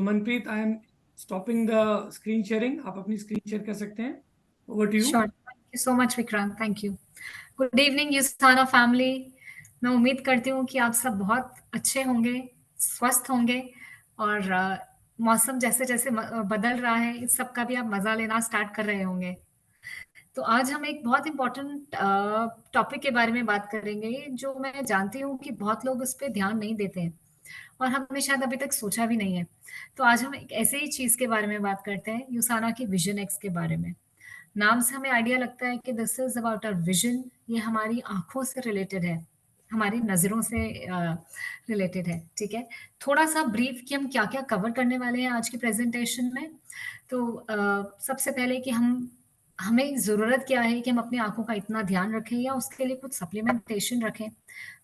Manpreet, I am stopping the screen sharing. आप अपनी screen share कर सकते हैं। Over to you. Sure, thank you so much Vikrant, thank you. Good evening USANA family. मैं उम्मीद करती हूँ कि आप सब बहुत अच्छे होंगे, स्वस्थ होंगे और मौसम जैसे जैसे बदल रहा है इस सब का भी आप मजा लेना स्टार्ट कर रहे होंगे। तो आज हम एक बहुत इम्पोर्टेंट टॉपिक के बारे में बात करेंगे जो मैं जानती हूँ कि बहुत लोग उस पर ध्यान नहीं देते हैं और हमने शायद अभी तक सोचा भी नहीं है। तो आज हम एक ऐसे ही चीज के बारे में बात करते हैं, यूसाना की विजन एक्स के बारे में। नाम से हमें आइडिया लगता है कि this is about our vision. ये हमारी आंखों से रिलेटेड है, हमारी नजरों से रिलेटेड है। ठीक है, थोड़ा सा ब्रीफ कि हम क्या क्या कवर करने वाले हैं आज की प्रेजेंटेशन में। तो सबसे पहले कि हम हमें ज़रूरत क्या है कि हम अपनी आंखों का इतना ध्यान रखें या उसके लिए कुछ सप्लीमेंटेशन रखें।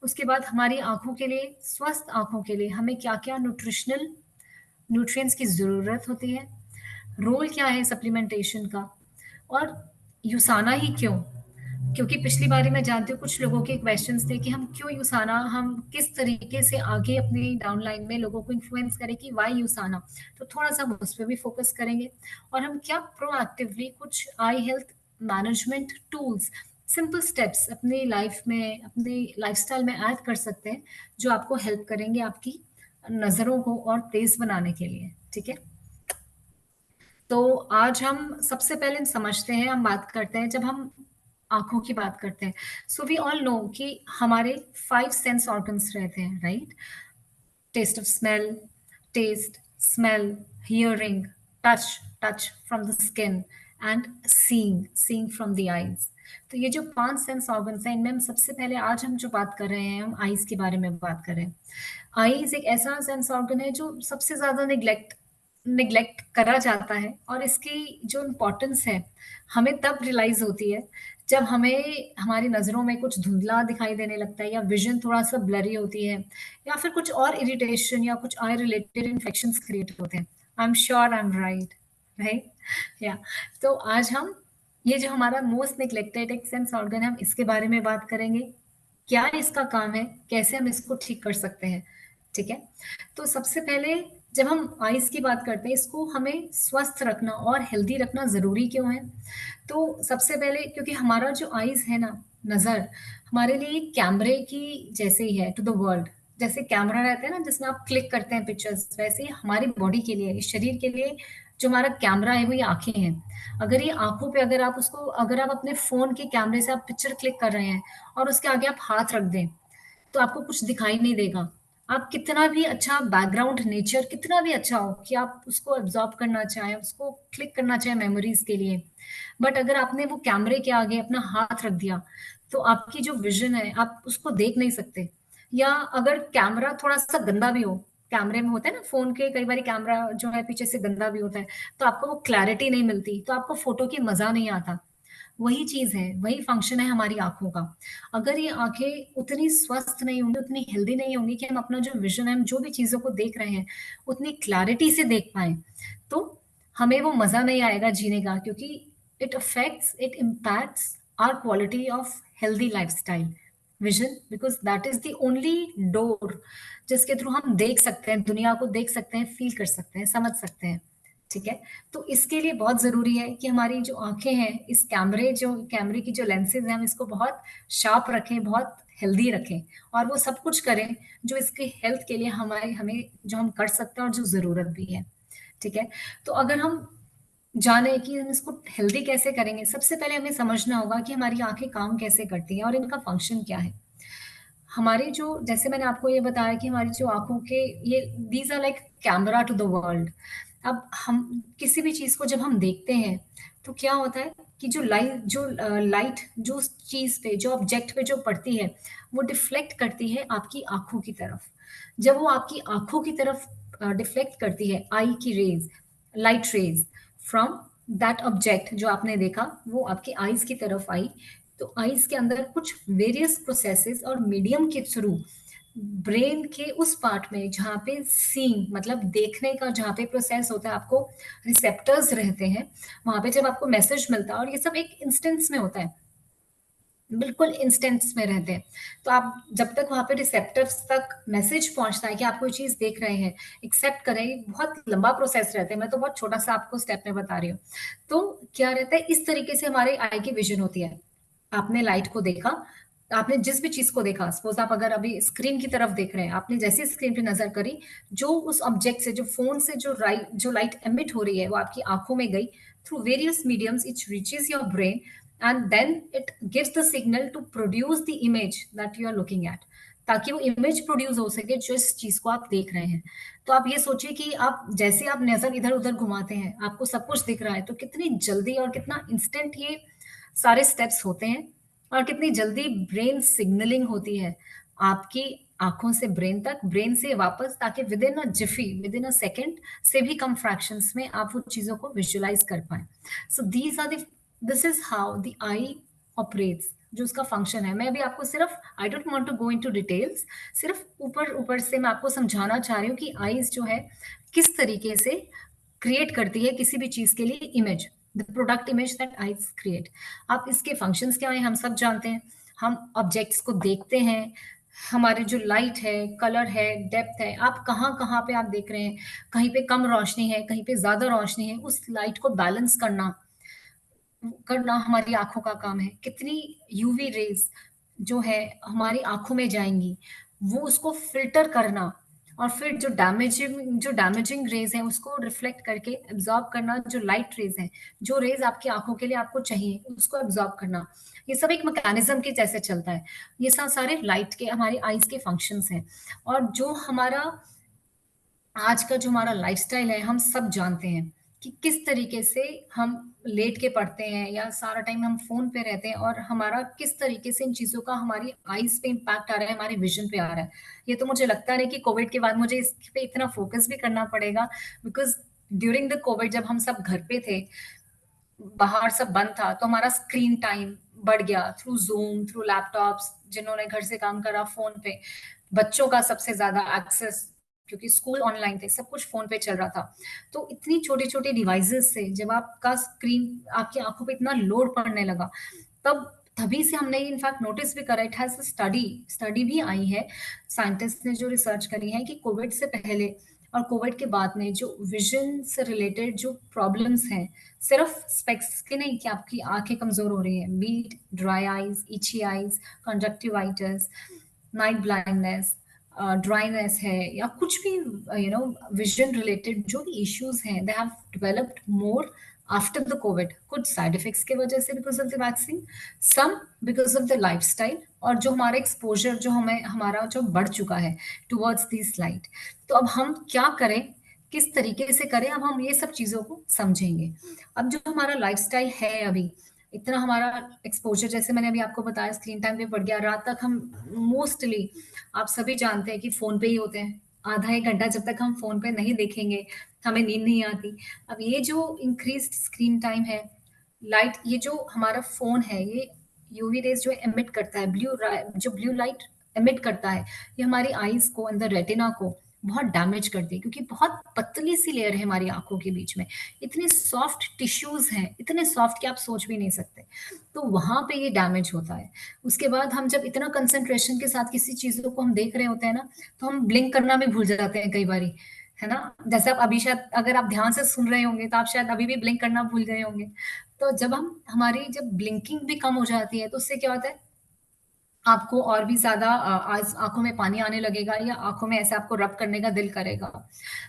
उसके बाद हमारी आंखों के लिए, स्वस्थ आंखों के लिए हमें क्या क्या न्यूट्रिशनल न्यूट्रिएंट्स की ज़रूरत होती है, रोल क्या है सप्लीमेंटेशन का, और यूसाना ही क्यों। क्योंकि पिछली बारी मैं जानती हूँ कुछ लोगों के क्वेश्चंस थे कि हम क्यों यूसाना, हम किस तरीके से आगे अपनी डाउनलाइन में लोगों को इन्फ्लुएंस करें कि वाई यूसाना। तो थोड़ा सा हम उस पर भी फोकस करेंगे और हम क्या प्रोएक्टिवली कुछ eye health management tools, simple steps अपनी लाइफ में, अपनी लाइफस्टाइल में ऐड कर सकते हैं जो आपको हेल्प करेंगे आपकी नज़रों को और तेज बनाने के लिए। ठीक है, तो आज हम सबसे पहले समझते हैं, हम बात करते हैं जब हम आंखों की बात करते हैं। सो वी ऑल नो कि हमारे 5 सेंस ऑर्गन्स रहते हैं, right? Taste of smell, taste, smell, hearing, touch, touch from the skin and seeing, seeing from the eyes. तो ये जो 5 सेंस ऑर्गन्स हैं, इनमें हम सबसे पहले आज हम जो बात कर रहे हैं, हम आईज के बारे में बात कर रहे हैं। आईज एक ऐसा सेंस ऑर्गन है जो सबसे ज्यादा निग्लेक्ट करा जाता है और इसकी जो इम्पोर्टेंस है हमें तब रियलाइज होती है जब हमें हमारी नज़रों में कुछ धुंधला दिखाई देने लगता है या विजन थोड़ा सा ब्लरी होती है या फिर कुछ और इरिटेशन या कुछ आई रिलेटेड इन्फेक्शंस क्रिएट होते हैं। I am sure I M right, right? या तो आज हम ये जो हमारा मोस्ट निग्लेक्टेड एक सेंस ऑर्गन है, हम इसके बारे में बात करेंगे। क्या इसका काम है, कैसे हम इसको ठीक कर सकते हैं। ठीक है, तो सबसे पहले जब हम आइज की बात करते हैं, इसको हमें स्वस्थ रखना और हेल्दी रखना जरूरी क्यों है। तो सबसे पहले क्योंकि हमारा जो आइज है ना, नजर हमारे लिए कैमरे की जैसे ही है टू द वर्ल्ड। जैसे कैमरा रहता है ना जिसमें आप क्लिक करते हैं पिक्चर्स, वैसे ही हमारी बॉडी के लिए, इस शरीर के लिए जो हमारा कैमरा है वो ये आंखें हैं। अगर ये आंखों पे अगर आप उसको, अगर आप अपने फोन के कैमरे से आप पिक्चर क्लिक कर रहे हैं और उसके आगे आप हाथ रख दें तो आपको कुछ दिखाई नहीं देगा। आप कितना भी अच्छा बैकग्राउंड, नेचर कितना भी अच्छा हो कि आप उसको एब्जॉर्ब करना चाहें, उसको क्लिक करना चाहें मेमोरीज के लिए, बट अगर आपने वो कैमरे के आगे अपना हाथ रख दिया तो आपकी जो विजन है आप उसको देख नहीं सकते। या अगर कैमरा थोड़ा सा गंदा भी हो, कैमरे में होता है ना, फोन के कई बार कैमरा जो है पीछे से गंदा भी होता है, तो आपको वो क्लैरिटी नहीं मिलती, तो आपको फोटो की मजा नहीं आता। वही चीज है, वही फंक्शन है हमारी आंखों का। अगर ये आंखें उतनी स्वस्थ नहीं होंगी, उतनी हेल्दी नहीं होंगी कि हम अपना जो विजन है, हम जो भी चीजों को देख रहे हैं उतनी क्लैरिटी से देख पाए, तो हमें वो मजा नहीं आएगा जीने का। क्योंकि it affects, it impacts our quality of healthy lifestyle, vision, because that is the only door जिसके थ्रू हम देख सकते हैं, दुनिया को देख सकते हैं, फील कर सकते हैं, समझ सकते हैं। ठीक है, तो इसके लिए बहुत जरूरी है कि हमारी जो आंखें हैं, इस कैमरे, जो कैमरे की जो लेंसेज हैं, हम इसको बहुत शार्प रखें, बहुत हेल्दी रखें और वो सब कुछ करें जो इसके हेल्थ के लिए हमारे, हमें जो हम कर सकते हैं और जो जरूरत भी है। ठीक है, तो अगर हम जाने कि हम इसको हेल्दी कैसे करेंगे, सबसे पहले हमें समझना होगा कि हमारी आंखें काम कैसे करती हैं और इनका फंक्शन क्या है। हमारी जो, जैसे मैंने आपको ये बताया कि हमारी जो आंखों के, ये these are like camera to the world. अब हम किसी भी चीज को जब हम देखते हैं तो क्या होता है कि जो लाइट जो चीज पे, जो ऑब्जेक्ट पे जो पड़ती है वो डिफ्लेक्ट करती है आपकी आंखों की तरफ। जब वो आपकी आंखों की तरफ डिफ्लेक्ट करती है, आई की rays, light rays from that object जो आपने देखा, वो आपकी आईज की तरफ आई, तो आईज के अंदर कुछ वेरियस प्रोसेसेस और मीडियम के थ्रू ब्रेन के उस पार्ट में जहाँ पे सीइंग मतलब देखने का जहाँ पे प्रोसेस होता है, आपको रिसेप्टर्स रहते हैं, वहां पे जब आपको मैसेज मिलता है, और ये सब एक इंस्टेंस में होता है, बिल्कुल इंस्टेंट्स में रहते हैं। तो आप जब तक वहाँ पे रिसेप्टर्स तक मैसेज पहुँचता है कि आप कोई चीज़ देख रहे हैं, एक्सेप्ट करें, ये बहुत लंबा प्रोसेस रहता है। मैं तो बहुत छोटा-सा आपको स्टेप में बता रही हूँ। तो क्या रहता है, इस तरीके से हमारे आई की विज़न होती है। आपने लाइट को देखा, आपने जिस भी चीज़ को देखा, सपोज़ आप अगर अभी स्क्रीन की तरफ देख रहे हैं, आपने जैसे ही स्क्रीन पे नज़र करी, जो उस ऑब्जेक्ट से, जो फ़ोन से जो लाइट एमिट हो रही है, वो आपकी आँखों में गई, through various mediums it reaches your brain and then it gives the signal to produce the image that you are looking at, ताकि वो इमेज प्रोड्यूस हो सके जो इस चीज को आप देख रहे हैं। तो आप ये सोचिए कि आप जैसे आप नजर इधर उधर घुमाते हैं, आपको सब कुछ दिख रहा है, तो कितनी जल्दी और कितना इंस्टेंट ये सारे स्टेप्स होते हैं, और कितनी जल्दी ब्रेन सिग्नलिंग होती है आपकी आंखों से ब्रेन तक, ब्रेन से वापस, ताकि विद इन अ सेकेंड से भी कम फ्रैक्शंस में आप वो चीजों को विजुअलाइज कर पाए। So these are the this is how the eye operates, जो उसका फंक्शन है। मैं अभी आपको सिर्फ, I don't want to go into details, सिर्फ ऊपर ऊपर से मैं आपको समझाना चाह रही हूँ कि आईज जो है किस तरीके से क्रिएट करती है किसी भी चीज के लिए image, the product image that eyes create. आप इसके फंक्शंस क्या है हम सब जानते हैं। हम ऑब्जेक्ट्स को देखते हैं, हमारे जो लाइट है, कलर है, डेप्थ है, आप कहाँ कहाँ पे आप देख रहे हैं, कहीं पे कम रोशनी है, कहीं पे ज्यादा रोशनी है, उस लाइट को बैलेंस करना करना हमारी आँखों का काम है। कितनी यूवी रेज़ जो है हमारी आँखों में जाएँगी, वो उसको फ़िल्टर करना, और फिर जो डैमेजिंग रेज़ हैं उसको रिफ्लेक्ट करके एब्ज़ॉर्ब करना, जो लाइट रेज़ हैं, जो रेज़ आपकी आँखों के लिए आपको चाहिए, उसको एब्ज़ॉर्ब करना। ये सब एक मैकेनिज़्म के जैसे चलता है। ये सारे लाइट के, हमारी आइज़ के फंक्शंस हैं। और जो हमारा आज का जो हमारा लाइफ़स्टाइल है, हम सब जानते हैं कि किस तरीके से हम लेट के पढ़ते हैं या सारा टाइम हम फ़ोन पे रहते हैं, और हमारा किस तरीके से इन चीज़ों का हमारी आइज़ पे इम्पैक्ट आ रहा है, हमारे विज़न पे आ रहा है। ये तो मुझे लगता नहीं कि कोविड के बाद मुझे इस पे इतना फ़ोकस भी करना पड़ेगा, बिकॉज़ ड्यूरिंग द कोविड जब हम सब घर पे थे, बाहर सब बंद था, तो हमारा स्क्रीन टाइम बढ़ गया थ्रू ज़ूम, थ्रू लैपटॉप्स, जिन्होंने घर से काम करा फ़ोन पे। बच्चों का सबसे ज़्यादा एक्सेस, क्योंकि स्कूल ऑनलाइन थे, सब कुछ फ़ोन पे चल रहा था। तो इतनी छोटी-छोटी डिवाइसेज़ से जब आपका स्क्रीन आपकी आँखों पे इतना लोड पड़ने लगा, तभी से हमने इनफैक्ट नोटिस भी करा, इट हैज़ अ स्टडी भी आई है, साइंटिस्ट ने जो रिसर्च करी है कि कोविड से पहले और कोविड के बाद में जो विज़न से रिलेटेड जो प्रॉब्लम्स हैं, सिर्फ स्पेक्स की नहीं कि आपकी आँखें कमज़ोर हो रही हैं, be it dry eyes, itchy eyes, conjunctivitis, night blindness, dryness है, या कुछ भी विजन रिलेटेड जो भी इश्यूज हैं, they have developed more after the COVID, कुछ साइड इफेक्ट्स की वजह से because of the vaccine, some because of the lifestyle, और जो हमारा एक्सपोजर जो हमारा जो बढ़ चुका है टुवर्ड्स दिस लाइट। तो अब हम क्या करें, किस तरीके से करें, अब हम ये सब चीज़ों को समझेंगे। अब जो हमारा लाइफस्टाइल है अभी, इतना हमारा एक्सपोज़र, जैसे मैंने अभी आपको बताया, स्क्रीन टाइम पे बढ़ गया। रात तक हम मोस्टली, आप सभी जानते हैं कि फ़ोन पे ही होते हैं। आधा 1 घंटा जब तक हम फ़ोन पे नहीं देखेंगे, हमें नींद नहीं आती। अब ये जो इंक्रीज़्ड स्क्रीन टाइम है, लाइट, ये जो हमारा फ़ोन है, ये यूवी रेज़ जो एमिट करता है, जो ब्लू लाइट एमिट करता है, ये हमारी आइज़ को, अंदर रेटिना को बहुत डैमेज करती है, क्योंकि बहुत पतली सी लेयर है हमारी आँखों के बीच में। इतने सॉफ्ट टिश्यूज़ हैं, इतने सॉफ्ट कि आप सोच भी नहीं सकते। तो वहाँ पे ये डैमेज होता है। उसके बाद हम जब इतना कंसंट्रेशन के साथ किसी चीज़ों को हम देख रहे होते हैं ना, तो हम ब्लिंक करना भी भूल जाते हैं कई बारी, है ना? जैसे आप अभी शायद, अगर आप ध्यान से सुन रहे होंगे, तो आप शायद अभी भी ब्लिंक करना भूल गए होंगे। तो जब हमारी जब ब्लिंकिंग भी कम हो जाती है, तो उससे क्या होता है, आपको और भी ज़्यादा आज आँखों में पानी आने लगेगा, या आँखों में ऐसे आपको रब करने का दिल करेगा।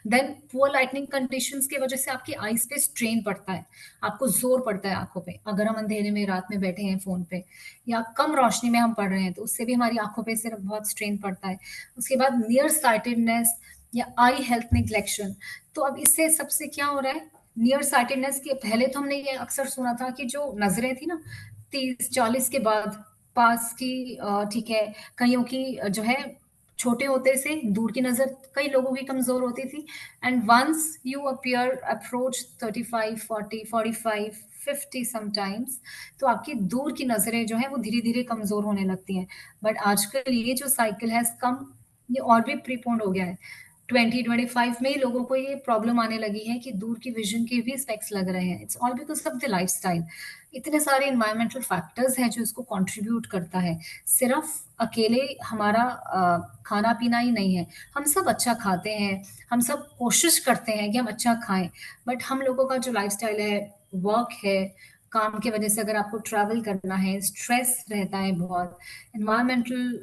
देन पुअर लाइटनिंग कंडीशंस की वजह से आपकी आइज़ पे स्ट्रेन पड़ता है, आपको ज़ोर पड़ता है आँखों पे। अगर हम अंधेरे में रात में बैठे हैं फ़ोन पे, या कम रोशनी में हम पढ़ रहे हैं, तो उससे भी हमारी आँखों पे सिर्फ बहुत स्ट्रेन पड़ता है। उसके बाद नियर साइटेडनेस या आई हेल्थ नेग्लेक्शन। तो अब इससे सबसे क्या हो रहा है, नियर साइटेडनेस के पहले तो हमने ये अक्सर सुना था कि जो नज़रें थी ना, 30-40 के बाद पास की, ठीक है, कईयों की जो है छोटे होते से दूर की नज़र कई लोगों की कमज़ोर होती थी, and once you approach 35, 40, 45, 50 sometimes, तो आपकी दूर की नज़रें जो हैं वो धीरे-धीरे कमज़ोर होने लगती हैं। बट आजकल ये जो साइकिल है कम, ये और भी प्रीपोन्ड हो गया है। 2025 में ही लोगों को ये प्रॉब्लम आने लगी है कि दूर की विजन के भी स्पेक्स लग रहे हैं। It's all because of the lifestyle. इतने सारे इन्वायरमेंटल फैक्टर्स हैं जो इसको कंट्रीब्यूट करता है। सिर्फ अकेले हमारा खाना पीना ही नहीं है। हम सब अच्छा खाते हैं, हम सब कोशिश करते हैं कि हम अच्छा खाएं, बट हम लोगों का जो लाइफस्टाइल है, वर्क है, काम की वजह से अगर आपको ट्रैवल करना है, स्ट्रेस रहता है बहुत, एनवायरमेंटल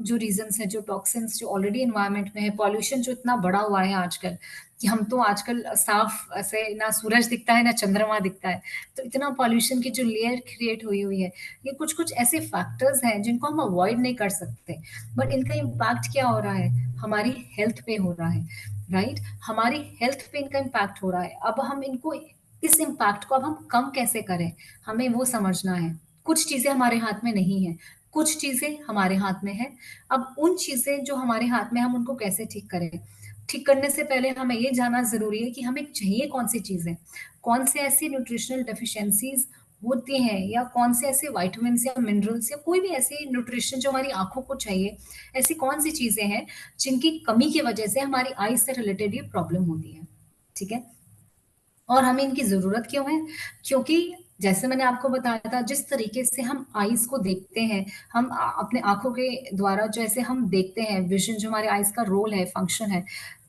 जो रीजंस है, जो टॉक्सिन्स जो ऑलरेडी एनवायरमेंट में है, पॉल्यूशन जो इतना बढ़ा हुआ है आजकल कि हम तो आजकल साफ ऐसे ना सूरज दिखता है ना चंद्रमा दिखता है। तो इतना पॉल्यूशन की जो लेयर क्रिएट हुई हुई है, ये कुछ कुछ ऐसे फैक्टर्स हैं जिनको हम अवॉइड नहीं कर सकते, बट इनका इम्पैक्ट क्या हो रहा है, हमारी हेल्थ पे हो रहा है। राइट, हमारी हेल्थ पे इनका इम्पैक्ट हो रहा है। अब हम इनको, इस इम्पैक्ट को अब हम कम कैसे करें, हमें वो समझना है। कुछ चीजें हमारे हाथ में नहीं है, कुछ चीजें हमारे हाथ में है। अब उन चीजें जो हमारे हाथ में, हम उनको कैसे ठीक करें। ठीक करने से पहले हमें ये जानना जरूरी है कि हमें चाहिए कौन सी चीजें, कौन से ऐसी न्यूट्रिशनल डेफिशिएंसीज होती हैं, या कौन से ऐसे विटामिन या मिनरल्स या कोई भी ऐसी न्यूट्रिशन जो हमारी आंखों को चाहिए। ऐसी कौन सी चीजें हैं जिनकी कमी की वजह से हमारी आई से रिलेटेड ये प्रॉब्लम होती है। ठीक है, और हमें इनकी जरूरत क्यों है, क्योंकि जैसे मैंने आपको बताया था, जिस तरीके से हम आईज को देखते हैं, हम अपने आंखों के द्वारा जैसे हम देखते हैं, विजन जो हमारे आईज का रोल है, फंक्शन है,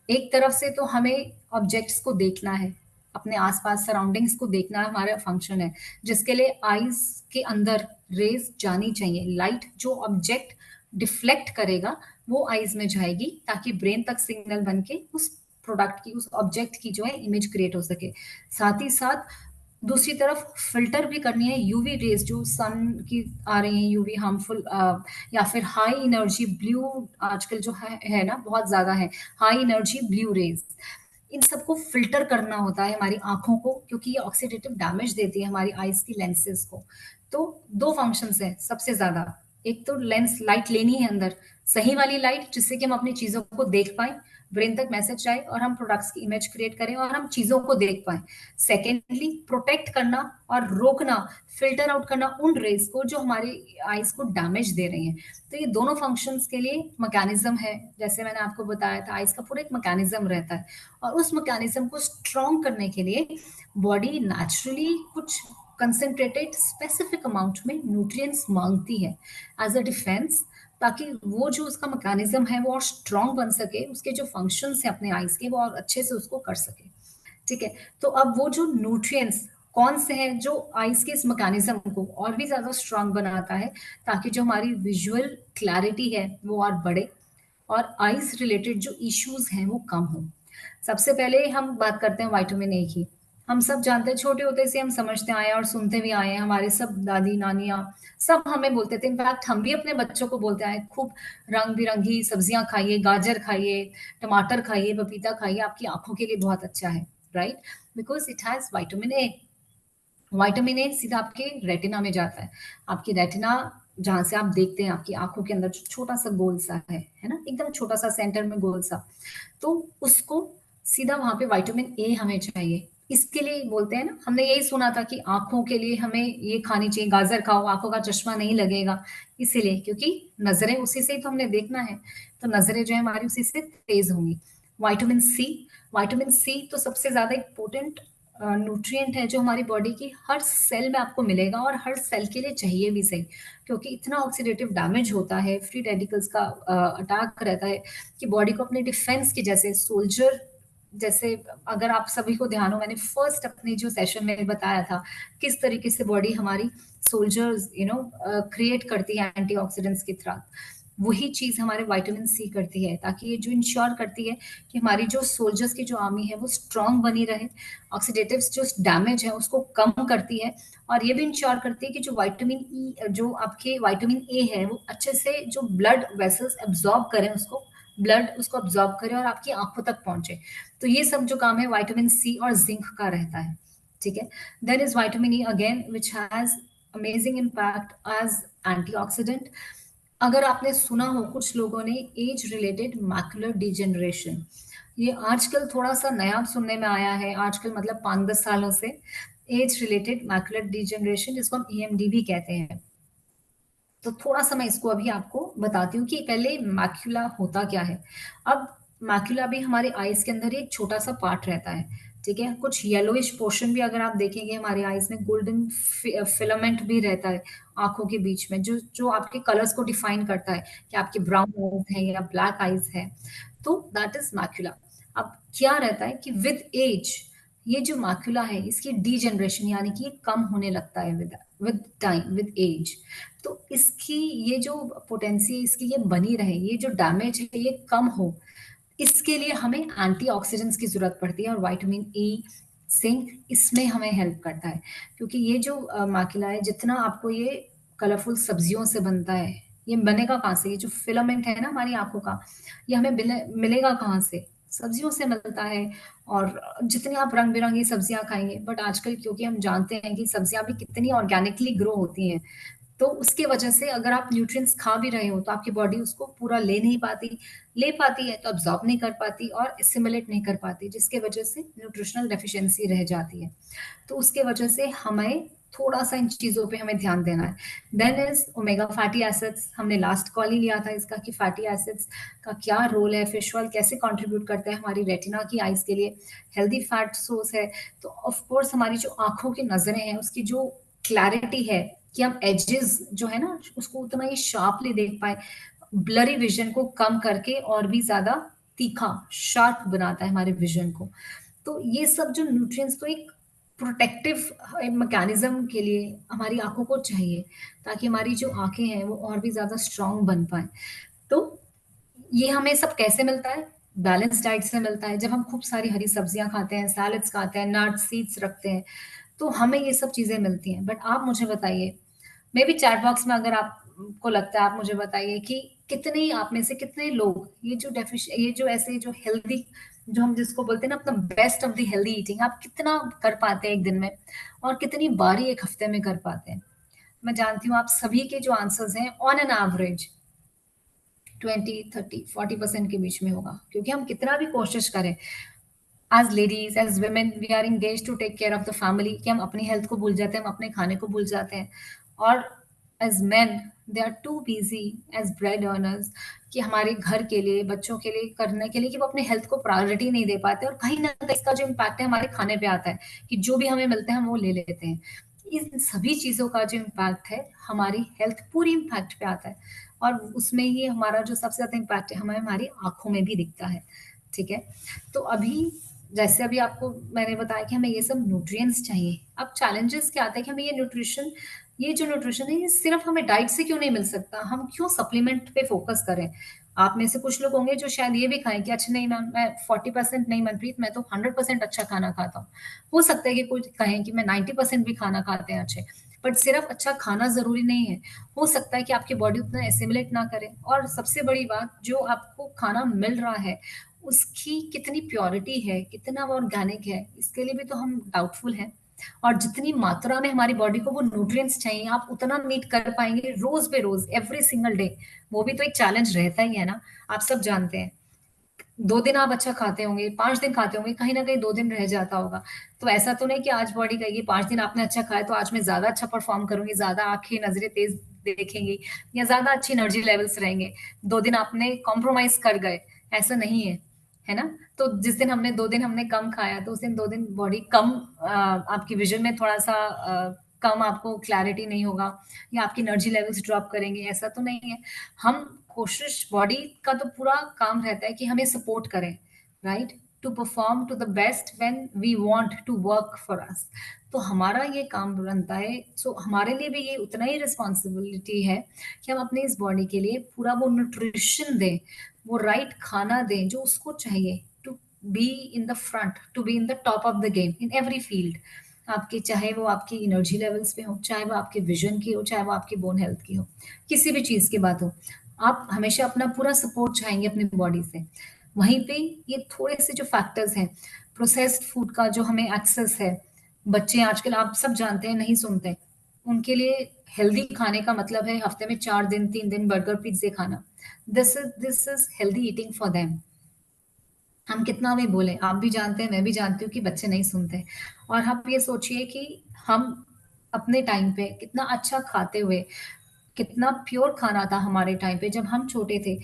एक तरफ से तो हमें ऑब्जेक्ट्स को देखना है, अपने आसपास सराउंडिंग्स को देखना हमारा फंक्शन है, जिसके लिए आईज के अंदर रेज जानी चाहिए। लाइट जो ऑब्जेक्ट डिफ्लेक्ट करेगा वो आईज में जाएगी, ताकि ब्रेन तक सिग्नल बन के उस प्रोडक्ट की, उस ऑब्जेक्ट की जो है इमेज क्रिएट हो सके। साथ ही साथ दूसरी तरफ फिल्टर भी करनी है यूवी रेज जो सन की आ रही हैं, यूवी हार्मफुल, या फिर हाई एनर्जी ब्लू, आजकल जो है ना बहुत ज्यादा है, हाई एनर्जी ब्लू रेज। इन सबको फिल्टर करना होता है हमारी आंखों को, क्योंकि ये ऑक्सीडेटिव डैमेज देती है हमारी आईज की लेंसेज को। तो दो फंक्शंस हैं सबसे ज्यादा। एक तो लेंस लाइट लेनी है अंदर, सही वाली लाइट, जिससे कि हम अपनी चीजों को देख पाए, ब्रेन तक मैसेज जाए और हम प्रोडक्ट्स की इमेज क्रिएट करें और हम चीजों को देख पाए। सेकेंडली, प्रोटेक्ट करना और रोकना, फिल्टर आउट करना उन रेज को जो हमारी आईज को डैमेज दे रही हैं। तो ये दोनों फंक्शंस के लिए मैकेनिज्म है, जैसे मैंने आपको बताया था, आईज का पूरा एक मैकेनिज्म रहता है। और उस मैकेनिज्म को स्ट्रॉन्ग करने के लिए बॉडी नेचुरली कुछ कंसेंट्रेटेड स्पेसिफिक अमाउंट में न्यूट्रिएंट्स मांगती है एज अ डिफेंस, ताकि वो जो उसका मैकेनिज्म है वो और स्ट्रॉन्ग बन सके, उसके जो फंक्शंस हैं अपने आईज के वो और अच्छे से उसको कर सके। ठीक है, तो अब वो जो न्यूट्रिएंट्स कौन से हैं जो आईज के इस मैकेनिज्म को और भी ज्यादा स्ट्रांग बनाता है, ताकि जो हमारी विजुअल क्लैरिटी है वो और बढ़े, और आईज रिलेटेड जो इश्यूज हैं वो कम हो। सबसे पहले हम बात करते हैं विटामिन ए की। हम सब जानते हैं, छोटे होते से हम समझते आए हैं और सुनते भी आए हैं, हमारे सब दादी नानियाँ सब हमें बोलते थे, इनफैक्ट हम भी अपने बच्चों को बोलते आए, खूब रंग बिरंगी सब्जियां खाइए, गाजर खाइए, टमाटर खाइए, पपीता खाइए, आपकी आंखों के लिए बहुत अच्छा है। Right, because it has vitamin A. Vitamin A सीधा आपके रेटिना में जाता है। आपकी रेटिना, जहां से आप देखते हैं, आपकी आंखों के अंदर जो छोटा सा गोल सा है ना, एकदम छोटा सा सेंटर में गोल सा, तो उसको सीधा वहां पे विटामिन ए हमें चाहिए। इसके लिए बोलते हैं ना, हमने यही सुना था कि आंखों के लिए हमें ये खानी चाहिए, गाजर खाओ आंखों का चश्मा नहीं लगेगा। इसीलिए, क्योंकि नजरें उसी से ही तो हमने देखना है, तो नजरें जो है हमारी उसी से तेज होंगी। विटामिन सी, विटामिन सी तो सबसे ज्यादा इंपॉर्टेंट न्यूट्रिएंट है जो हमारी बॉडी की हर सेल में आपको मिलेगा, और हर सेल के लिए चाहिए भी सही, क्योंकि इतना ऑक्सीडेटिव डैमेज होता है, फ्री रेडिकल्स का अटैक रहता है, कि बॉडी को अपने डिफेंस की, जैसे सोल्जर, जैसे अगर आप सभी को ध्यान हो, मैंने फर्स्ट अपने जो सेशन में बताया था किस तरीके से बॉडी हमारी सोल्जर्स क्रिएट करती है एंटीऑक्सीडेंट्स की तरह, वही चीज हमारे विटामिन सी करती है, ताकि ये जो इंश्योर करती है कि हमारी जो सोल्जर्स की जो आर्मी है वो स्ट्रांग बनी रहे, ऑक्सीडेटिव जो डैमेज है उसको कम करती है, और ये भी इंश्योर करती है कि जो विटामिन ई, जो आपके विटामिन ए है, वो अच्छे से जो ब्लड वेसल्स एब्जॉर्ब करें उसको, ब्लड उसको एब्जॉर्ब करे और आपकी आंखों तक पहुंचे। तो ये सब जो काम है विटामिन सी और जिंक का रहता है। ठीक है, then is vitamin E again which has amazing impact as antioxidant. अगर आपने सुना हो, कुछ लोगों ने एज रिलेटेड मैकुलर डिजेनरेशन, ये आजकल थोड़ा सा नया सुनने में आया है, आजकल मतलब 5-10 सालों से, एज रिलेटेड मैकुलर डिजेनरेशन, जिसको हम ईएमडी भी कहते हैं। तो थोड़ा सा मैं इसको अभी आपको बताती हूँ कि पहले मैक्यूला होता क्या है। अब मैक्यूला भी हमारे आईज के अंदर एक छोटा सा पार्ट रहता है, ठीक है? कुछ येलोइश पोर्शन भी अगर आप देखेंगे हमारे आईज में गोल्डन फिलामेंट भी रहता है आंखों के बीच में, जो जो आपके कलर्स को डिफाइन करता है कि आपके ब्राउन आईज है या ब्लैक आईज है। तो दैट इज मैक्यूला। अब क्या रहता है कि विद एज ये जो मैक्यूला है इसकी डीजनरेशन यानी कि ये कम होने लगता है with with time, with age. तो इसकी ये जो पोटेंसी इसकी ये बनी रहे, ये जो डैमेज है ये कम हो, इसके लिए हमें एंटीऑक्सीडेंट्स की जरूरत पड़ती है, और विटामिन ई, जिंक इसमें हमें हेल्प करता है। क्योंकि ये जो माकिला है, जितना आपको ये कलरफुल सब्जियों से बनता है, ये बनेगा कहाँ से? ये जो फिलामेंट है ना हमारी आंखों का, ये हमें मिलेगा कहाँ से? सब्जियों से मिलता है। और जितनी आप रंग बिरंगी सब्जियां खाएंगे, बट आजकल क्योंकि हम जानते हैं कि सब्जियां भी कितनी ऑर्गेनिकली ग्रो होती हैं, तो उसके वजह से अगर आप न्यूट्रिएंट्स खा भी रहे हो तो आपकी बॉडी उसको पूरा ले नहीं पाती, ले पाती है तो अब्जॉर्ब नहीं कर पाती और एसिमिलेट नहीं कर पाती, जिसके वजह से न्यूट्रिशनल डेफिशिएंसी रह जाती है। तो उसके वजह से हमें थोड़ा सा इन चीजों पे हमें ध्यान देना है। Then is omega fatty acids, हमने लास्ट कॉल ही लिया था इसका कि फैटी एसिड्स का क्या रोल है, फिश ऑयल कैसे कंट्रीब्यूट करता है हमारी रेटिना की आइज के लिए, हेल्दी फैट सोर्स है। तो ऑफ कोर्स हमारी जो आंखों की नजरें हैं उसकी जो क्लैरिटी है कि हम एजेस जो है ना उसको उतना ही शार्पली देख पाए, ब्लरी विजन को कम करके और भी ज्यादा तीखा शार्प बनाता है हमारे विजन को। तो ये सब जो न्यूट्रिएंट्स तो एक प्रोटेक्टिव मैकेनिज्म के लिए हमारी आंखों को चाहिए, ताकि हमारी जो आंखें हैं वो और भी ज्यादा स्ट्रांग बन पाए। तो ये हमें सब कैसे मिलता है? बैलेंस डाइट से मिलता है। जब हम खूब सारी हरी सब्जियां खाते हैं, सैलड्स खाते हैं, नट्स सीड्स रखते हैं, तो हमें ये सब चीजें मिलती हैं। बट आप मुझे बताइए, मे बी चैट बॉक्स में अगर आपको लगता है आप मुझे बताइए कि कितने आप में से कितने लोग ये जो ऐसे जो हेल्दी, जो हम जिसको बोलते हैं ना अपना best of the healthy eating, आप कितना कर पाते हैं एक दिन में, और कितनी बारी एक हफ्ते में कर पाते हैं? मैं जानती हूँ आप सभी के जो आंसर्स हैं ऑन एन एवरेज 20, 30, 40% के बीच में होगा, क्योंकि हम कितना भी कोशिश करें, as ladies as women we are engage to take care of the family, कि हम अपनी हेल्थ को भूल जाते हैं, हम अपने खाने को भूल जाते हैं। और as men they are too busy as bread earners, कि हमारे घर के लिए, बच्चों के लिए करने के लिए, कि वो अपने हेल्थ को प्रायोरिटी नहीं दे पाते, और कहीं ना कहीं इसका जो इम्पैक्ट है हमारे खाने पे आता है, कि जो भी हमें मिलते हैं हम वो ले लेते हैं। इन सभी चीजों का जो इम्पैक्ट है हमारी हेल्थ पूरी इम्पैक्ट पे आता है, और उसमें ही हमारा जो सबसे ज्यादा इम्पैक्ट है हमें हमारी आंखों में भी दिखता है। ठीक है? तो अभी जैसे अभी आपको मैंने बताया कि हमें ये सब न्यूट्रिएंट्स चाहिए। अब चैलेंजेस क्या आते हैं कि हमें ये जो न्यूट्रिशन है ये सिर्फ हमें डाइट से क्यों नहीं मिल सकता? हम क्यों सप्लीमेंट पे फोकस करें? आप में से कुछ लोग होंगे जो शायद ये भी खाएं कि अच्छा नहीं मैम, मैं 40% नहीं मनप्रीत, मैं तो 100% अच्छा खाना खाता हूँ। हो सकता है कि कुछ कहें कि मैं 90% भी खाना खाते हैं अच्छे, बट सिर्फ अच्छा खाना जरूरी नहीं है। हो सकता है कि आपकी बॉडी उतना एसिमुलेट ना करे, और सबसे बड़ी बात, जो आपको खाना मिल रहा है उसकी कितनी प्योरिटी है, कितना वो ऑर्गेनिक है, इसके लिए भी तो हम डाउटफुल हैं। और जितनी मात्रा में हमारी बॉडी को वो न्यूट्रिएंट्स चाहिए, आप उतना मीट कर पाएंगे रोज पे रोज, एवरी सिंगल डे? वो भी तो एक चैलेंज रहता ही है ना। आप सब जानते हैं, 2 दिन आप अच्छा खाते होंगे, 5 दिन खाते होंगे, कहीं ना कहीं 2 दिन रह जाता होगा। तो ऐसा तो नहीं कि आज बॉडी कहेगी 5 दिन आपने अच्छा खाया तो आज मैं ज्यादा अच्छा परफॉर्म करूंगी, ज्यादा आंखें नजरें तेज देखेंगी, या ज्यादा अच्छी एनर्जी लेवल्स रहेंगे। 2 दिन आपने कॉम्प्रोमाइज कर गए, ऐसा नहीं है, है ना? तो जिस दिन हमने 2 दिन हमने कम खाया तो उस दिन 2 दिन बॉडी कम, आपकी विजन में थोड़ा सा कम, आपको क्लैरिटी नहीं होगा, या आपकी एनर्जी लेवल्स ड्रॉप करेंगे, ऐसा तो नहीं है। हम कोशिश, बॉडी का तो पूरा काम रहता है कि हमें सपोर्ट करें, right, to perform to the best when we want to work for us. तो हमारा ये काम बनता है, सो हमारे लिए भी ये उतना ही रिस्पॉन्सिबिलिटी है कि हम अपनी इस बॉडी के लिए पूरा वो न्यूट्रिशन दें, वो राइट खाना दें जो उसको चाहिए, to be in the front, to be in the top of the game in every field. आपकी, चाहे वो आपकी एनर्जी लेवल्स पे हो, चाहे वो आपके विजन की हो, चाहे वो आपकी बोन हेल्थ की हो, किसी भी चीज की बात हो, आप हमेशा अपना पूरा सपोर्ट चाहेंगे अपनी बॉडी से। वहीं पे ये थोड़े से जो फैक्टर्स हैं, प्रोसेस्ड फूड का जो हमें एक्सेस है, बच्चे आजकल आप सब जानते हैं नहीं सुनते, उनके लिए हेल्दी खाने का मतलब है हफ्ते में 4 दिन 3 दिन बर्गर पिज्जे खाना। This is healthy eating for them. हम कितना भी बोले, आप भी जानते हैं, मैं भी जानती हूँ कि बच्चे नहीं सुनते। और आप ये सोचिए कि हम अपने टाइम पे कितना अच्छा खाते हुए, कितना प्योर खाना था हमारे टाइम पे जब हम छोटे थे।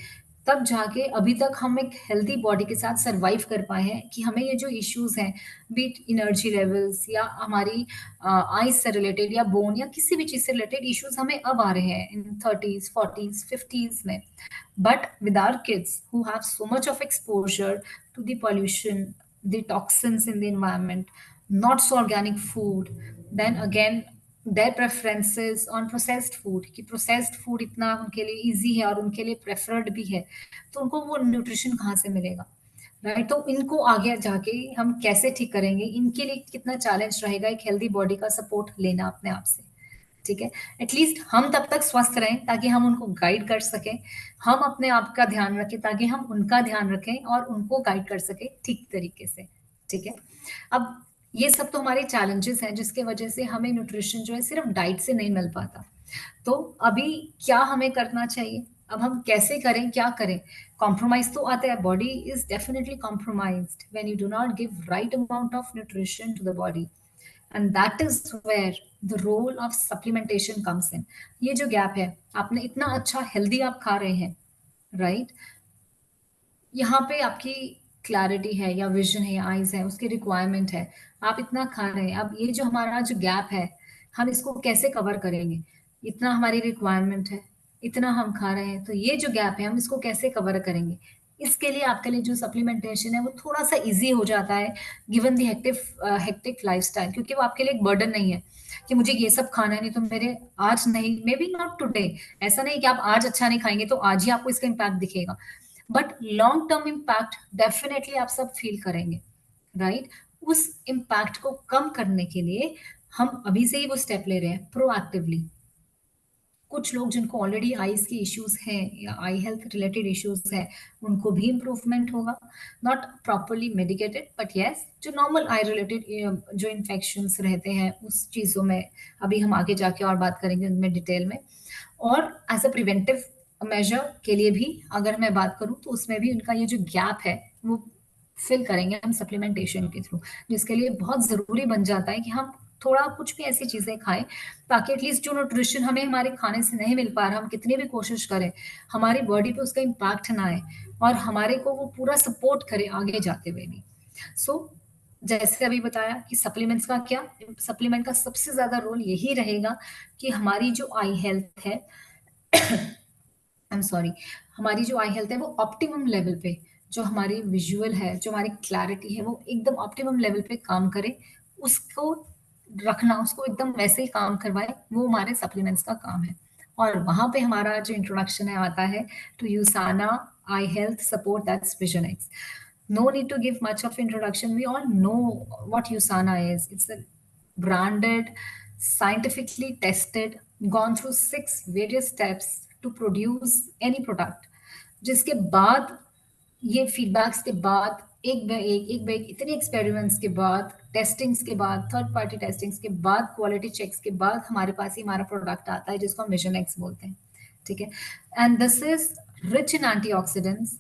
तब जाके अभी तक हम एक हेल्दी बॉडी के साथ सरवाइव कर पाए हैं कि हमें ये जो इश्यूज हैं, बीट एनर्जी लेवल्स या हमारी आइज से रिलेटेड या बोन या किसी भी चीज से रिलेटेड इश्यूज हमें अब आ रहे हैं इन 30s 40s 50s में. But with our kids who have so much of exposure to the pollution, the toxins in the environment, not so organic food, then again their preferences on processed food, कि processed food इतना उनके लिए easy है और उनके लिए preferred भी है, तो उनको वो nutrition कहाँ से मिलेगा, राइट? तो इनको आगे जाके हम कैसे ठीक करेंगे, इनके लिए कितना चैलेंज रहेगा एक हेल्दी बॉडी का सपोर्ट लेना अपने आप से. ठीक है, एटलीस्ट हम तब तक स्वस्थ रहें ताकि हम उनको गाइड कर सकें, हम अपने आप का ध्यान रखें ताकि हम उनका ध्यान रखें और उनको गाइड कर सकें ठीक तरीके से. ठीक है, अब ये सब तो हमारे चैलेंजेस हैं जिसके वजह से हमें न्यूट्रिशन जो है सिर्फ डाइट से नहीं मिल पाता. तो अभी क्या हमें करना चाहिए, अब हम कैसे करें, क्या करें? कॉम्प्रोमाइज तो आता है, body is definitely compromised when you do not give right amount of nutrition to the body, and that is where the role of supplementation comes in. ये जो गैप है, आपने इतना अच्छा हेल्दी आप खा रहे हैं, राइट? यहाँ पे आपकी क्लैरिटी है या विजन है या आईज है, उसकी रिक्वायरमेंट है, आप इतना खा रहे हैं. अब ये जो हमारा जो गैप है, हम इसको कैसे कवर करेंगे? इतना हमारी रिक्वायरमेंट है, इतना हम खा रहे हैं, तो ये जो गैप है हम इसको कैसे कवर करेंगे? इसके लिए आपके लिए जो सप्लीमेंटेशन है वो थोड़ा सा इजी हो जाता है गिवन दी हेक्टिक लाइफस्टाइल, क्योंकि वो आपके लिए एक बर्डन नहीं है कि मुझे ये सब खाना है, नहीं तो मेरे आज नहीं, मे बी नॉट टुडे, ऐसा नहीं कि आप आज अच्छा नहीं खाएंगे तो आज ही आपको इसका इम्पैक्ट दिखेगा, but long term impact definitely आप सब फील करेंगे, राइट? उस इम्पैक्ट को कम करने के लिए हम अभी से ही वो स्टेप ले रहे हैं प्रोएक्टिवली. कुछ लोग जिनको ऑलरेडी आईज की इश्यूज हैं या आई हेल्थ रिलेटेड इश्यूज हैं, उनको भी इम्प्रूवमेंट होगा, not properly medicated but yes, जो नॉर्मल आई रिलेटेड जो इन्फेक्शंस रहते हैं उस चीज़ों में अभी हम आगे जाके और बात करेंगे उनमें डिटेल में. और एज अ प्रिवेंटिव मेजर के लिए भी अगर मैं बात करूं तो उसमें भी उनका ये जो गैप है वो फिल करेंगे हम सप्लीमेंटेशन के थ्रू, जिसके लिए बहुत ज़रूरी बन जाता है कि हम थोड़ा कुछ भी ऐसी चीज़ें खाएं ताकि एटलीस्ट जो न्यूट्रिशन हमें हमारे खाने से नहीं मिल पा रहा, हम कितनी भी कोशिश करें, हमारी बॉडी पे उसका इम्पैक्ट ना आए और हमारे को वो पूरा सपोर्ट करे आगे जाते हुए भी. सो जैसे अभी बताया कि सप्लीमेंट्स का क्या, सप्लीमेंट का सबसे ज्यादा रोल यही रहेगा कि हमारी जो आई हेल्थ है, आई एम सॉरी, हमारी जो आई हेल्थ है वो ऑप्टिमम लेवल पे, जो हमारी विजुअल है, जो हमारी क्लैरिटी है, वो एकदम ऑप्टिमम लेवल पे काम करे, उसको रखना, उसको एकदम वैसे ही काम करवाए, वो हमारे सप्लीमेंट्स का काम है. और वहां पे हमारा जो इंट्रोडक्शन है आता है to USANA eye health support, that's vision X. No need to give much of introduction. We all know what USANA is. It's a branded, scientifically tested, gone through 6 various steps to produce any product. जिसके बाद ये feedbacks के बाद एक bye एक इतने experiments के बाद, टेस्टिंग्स के बाद, थर्ड पार्टी टेस्टिंग्स के बाद, क्वालिटी चेक्स के बाद हमारे पास ही हमारा प्रोडक्ट आता है जिसको हम मिशन एक्स बोलते हैं. ठीक है, and this is rich in antioxidants,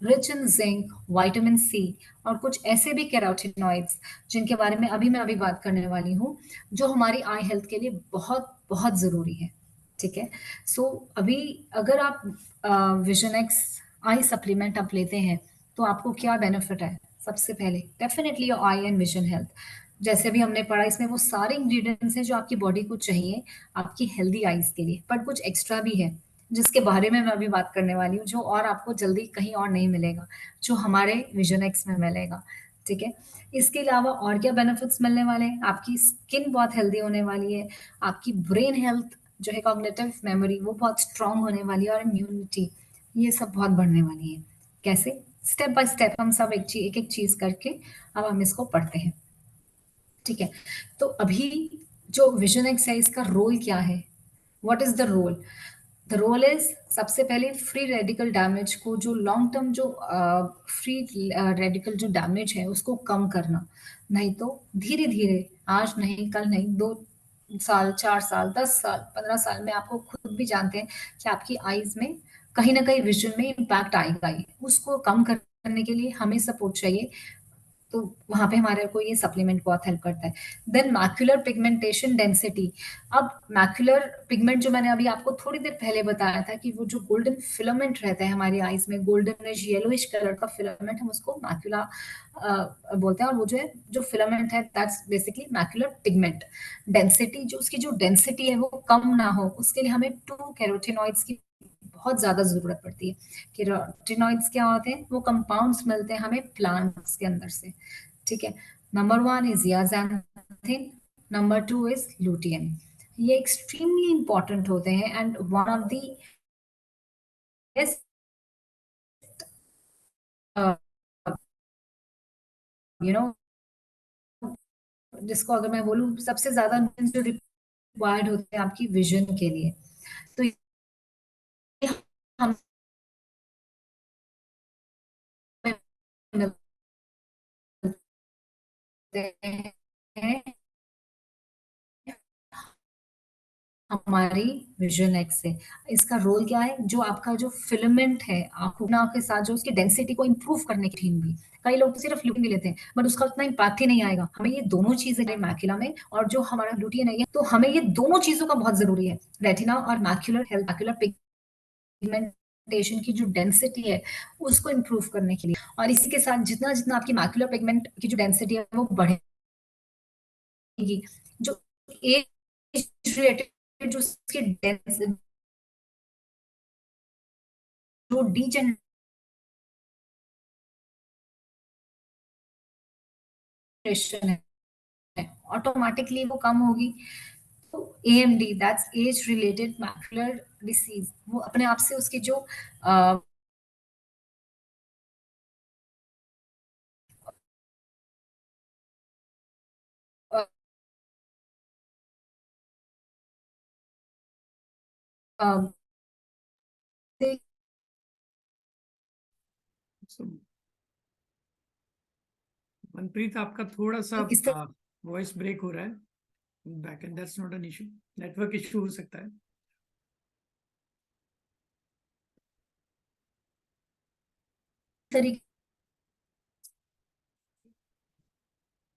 rich in zinc, vitamin C और कुछ ऐसे भी कैरोटीनॉइड्स जिनके बारे में अभी मैं बात करने वाली हूँ, जो हमारी आई हेल्थ के लिए बहुत बहुत ज़रूरी है. ठीक है, सो अभी अगर आप विजन एक्स आई सप्लीमेंट आप लेते हैं तो आपको क्या बेनिफिट है? सबसे पहले definitely your I and vision health. जैसे भी हमने पढ़ा, इसमें वो सारे इंग्रेडिएंट्स हैं जो आपकी बॉडी को चाहिए आपकी हेल्दी आईज के लिए, बट कुछ एक्स्ट्रा भी है जिसके बारे में मैं अभी बात करने वाली हूँ, जो और आपको जल्दी कहीं और नहीं मिलेगा, जो हमारे विजन एक्स में मिलेगा. ठीक है, इसके अलावा और क्या बेनिफिट्स मिलने वाले हैं? आपकी स्किन बहुत हेल्दी होने वाली है, आपकी ब्रेन हेल्थ जो है, कॉग्निटिव मेमोरी वो बहुत स्ट्रांग होने वाली है, और इम्यूनिटी ये सब बहुत बढ़ने वाली है. कैसे? स्टेप बाय स्टेप हम सब एक एक चीज करके अब हम इसको पढ़ते हैं. ठीक है, तो अभी जो विजन एक्स है इसका रोल क्या है? What is the role? The role is सबसे पहले फ्री रेडिकल डैमेज को, जो लॉन्ग टर्म जो फ्री रेडिकल जो डैमेज है उसको कम करना. नहीं तो धीरे धीरे, आज नहीं कल नहीं, 2 साल 4 साल 10 साल 15 साल में आपको खुद भी जानते हैं कि आपकी आईज में कहीं ना कहीं विजन में इम्पैक्ट आएगा ही. उसको कम करने के लिए हमें सपोर्ट चाहिए तो वहाँ पे हमारे को ये सप्लीमेंट बहुत हेल्प करता है। Then macular pigmentation density. अब मैक्युलर पिगमेंट जो मैंने अभी आपको थोड़ी देर पहले बताया था कि वो जो गोल्डन फिलामेंट रहता है हमारी आईज में, गोल्डनिश येलोइश कलर का फिलामेंट, हम उसको मैक्युला बोलते हैं। और वो जो है, जो फिलामेंट है, that's basically macular pigment density. जो उसकी जो डेंसिटी है वो कम ना हो, उसके लिए हमें 2 कैरोटीनॉइड्स की बहुत ज्यादा जरूरत पड़ती है। कैरोटीनॉइड्स क्या होते हैं? वो कंपाउंड्स मिलते हैं हमें प्लांट्स के अंदर से, ठीक है। Number 1 is zeaxanthin, number 2 is lutein. ये एक्सट्रीमली इंपॉर्टेंट होते हैं and one of the you know, जिसको अगर मैं बोलूँ सबसे ज्यादा जो रिक्वायर्ड होते हैं आपकी विजन के लिए, तो ये हमें मिलते हैं हमारी विजन एक्स से। इसका रोल क्या है? जो आपका जो फिलामेंट है आंखों के साथ, जो उसकी डेंसिटी को इंप्रूव करने की थीम भी, कई लोग तो सिर्फ लुटिन भी लेते हैं बट उसका उतना इम्पैक्ट ही नहीं आएगा। हमें ये दोनों चीजें मैक्युला में, और जो हमारा लुटियन है, तो हमें ये दोनों चीजों का बहुत जरूरी है। रेटिना और मैक्युलर हेल्थ, मैक्युलर पिगमेंटेशन की जो डेंसिटी है उसको इंप्रूव करने के लिए। और इसी के साथ जितना जितना आपकी मैक्युलर पिगमेंट की जो डेंसिटी है वो बढ़ेगी, जो एज रिलेटेड जो उसकी जो डीजेनरेशन है ऑटोमेटिकली वो कम होगी। तो AMD, that's age related macular disease, वो अपने आप से उसकी जो So, मनप्रीत, आपका थोड़ा सा इस वॉइस ब्रेक हो रहा है back and, that's not an issue, network issue हो सकता है। तरीके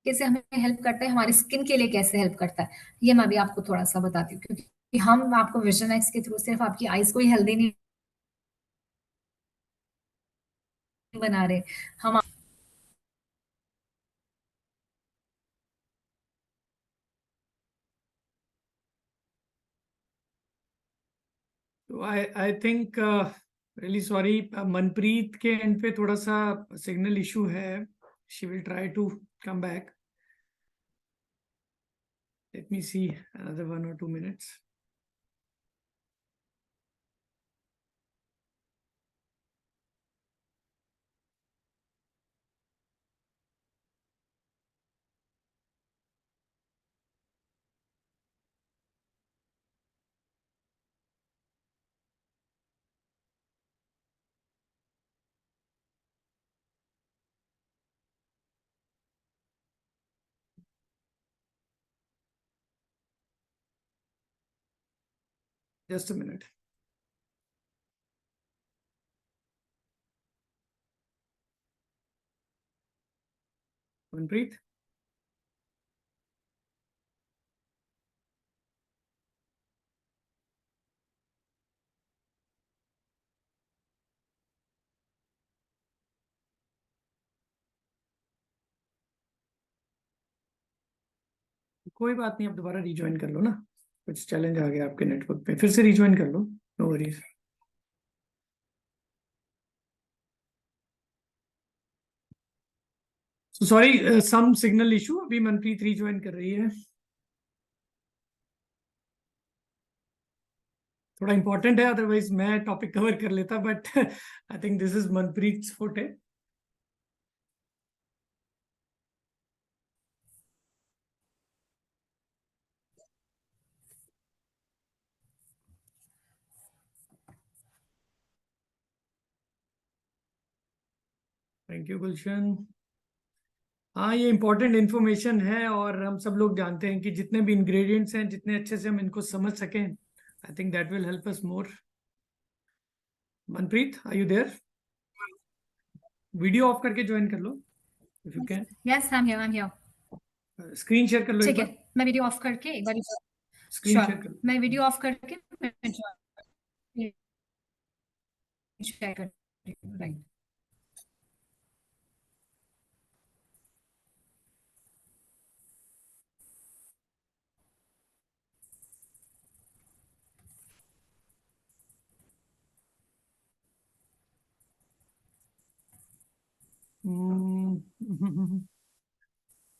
से हमें हेल्प करता है, हमारी स्किन के लिए कैसे हेल्प करता है, ये मैं भी आपको थोड़ा सा बताती हूँ। क्योंकि हम आपको विजन एक्स के थ्रू सिर्फ आपकी आईज को ही हेल्दी नहीं बना रहे, हम तो I think really sorry, Manpreet के एंड पे थोड़ा सा सिग्नल इशू है। She will try to come back. Let me see another 1 or 2 minutes. Just a minute. Manpreet, कोई बात नहीं, आप दोबारा रिज्वाइन कर लो ना। कुछ चैलेंज आ गया आपके नेटवर्क पे, फिर से रिज्वाइन कर लो, नो वरीज। सॉरी, सम सिग्नल इशू। अभी मनप्रीत रिज्वाइन कर रही है। थोड़ा इंपॉर्टेंट है, अदरवाइज मैं टॉपिक कवर कर लेता, but I think this is Manpreet फोटे। थैंक यू गुलशन। हाँ, ये इंपॉर्टेंट इन्फॉर्मेशन है और हम सब लोग जानते हैं कि जितने भी इंग्रेडिएंट्स हैं, जितने अच्छे से हम इनको समझ सकें, I think that will help us more. Manpreet, are you there? Video off करके ज्वाइन कर लो। if you can. Yes, I'm here. Screen share कर लो एक ठीक है, बार, मैं वीडियो ऑफ करके एक बार स्क्रीन श्योर, शेयर कर लो. मैं वीडियो ऑफ करके शेयर करती हूँ. राइट.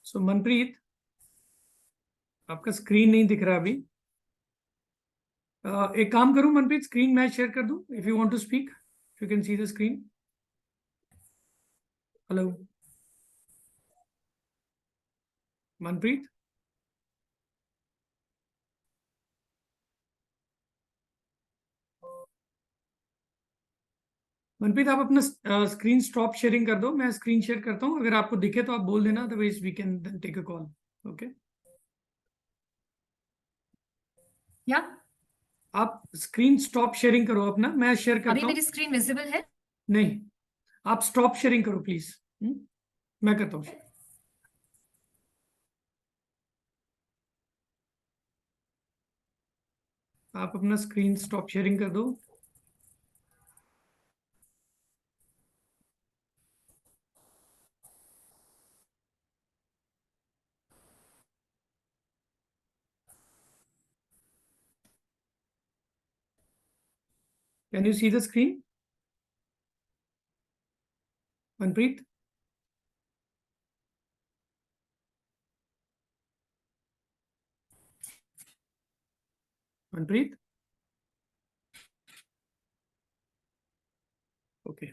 सो मनप्रीत, आपका स्क्रीन नहीं दिख रहा अभी. एक काम करूं मनप्रीत, स्क्रीन मैं शेयर कर दूं, if you want to speak, you can see the screen. Hello Manpreet. Manpreet, आप अपना स्क्रीन स्टॉप शेयरिंग कर दो, मैं स्क्रीन शेयर करता हूं. अगर आपको दिखे तो आप बोल देना, otherwise we can then take a call. Okay, या आप स्क्रीन स्टॉप शेयरिंग करो अपना, मैं शेयर अभी करता हूं. मेरी स्क्रीन विजिबल है? नहीं, आप स्टॉप शेयरिंग करो प्लीज. मैं करता हूँ. आप अपना स्क्रीन स्टॉप शेयरिंग कर दो. Can you see the screen Manpreet? Manpreet, okay.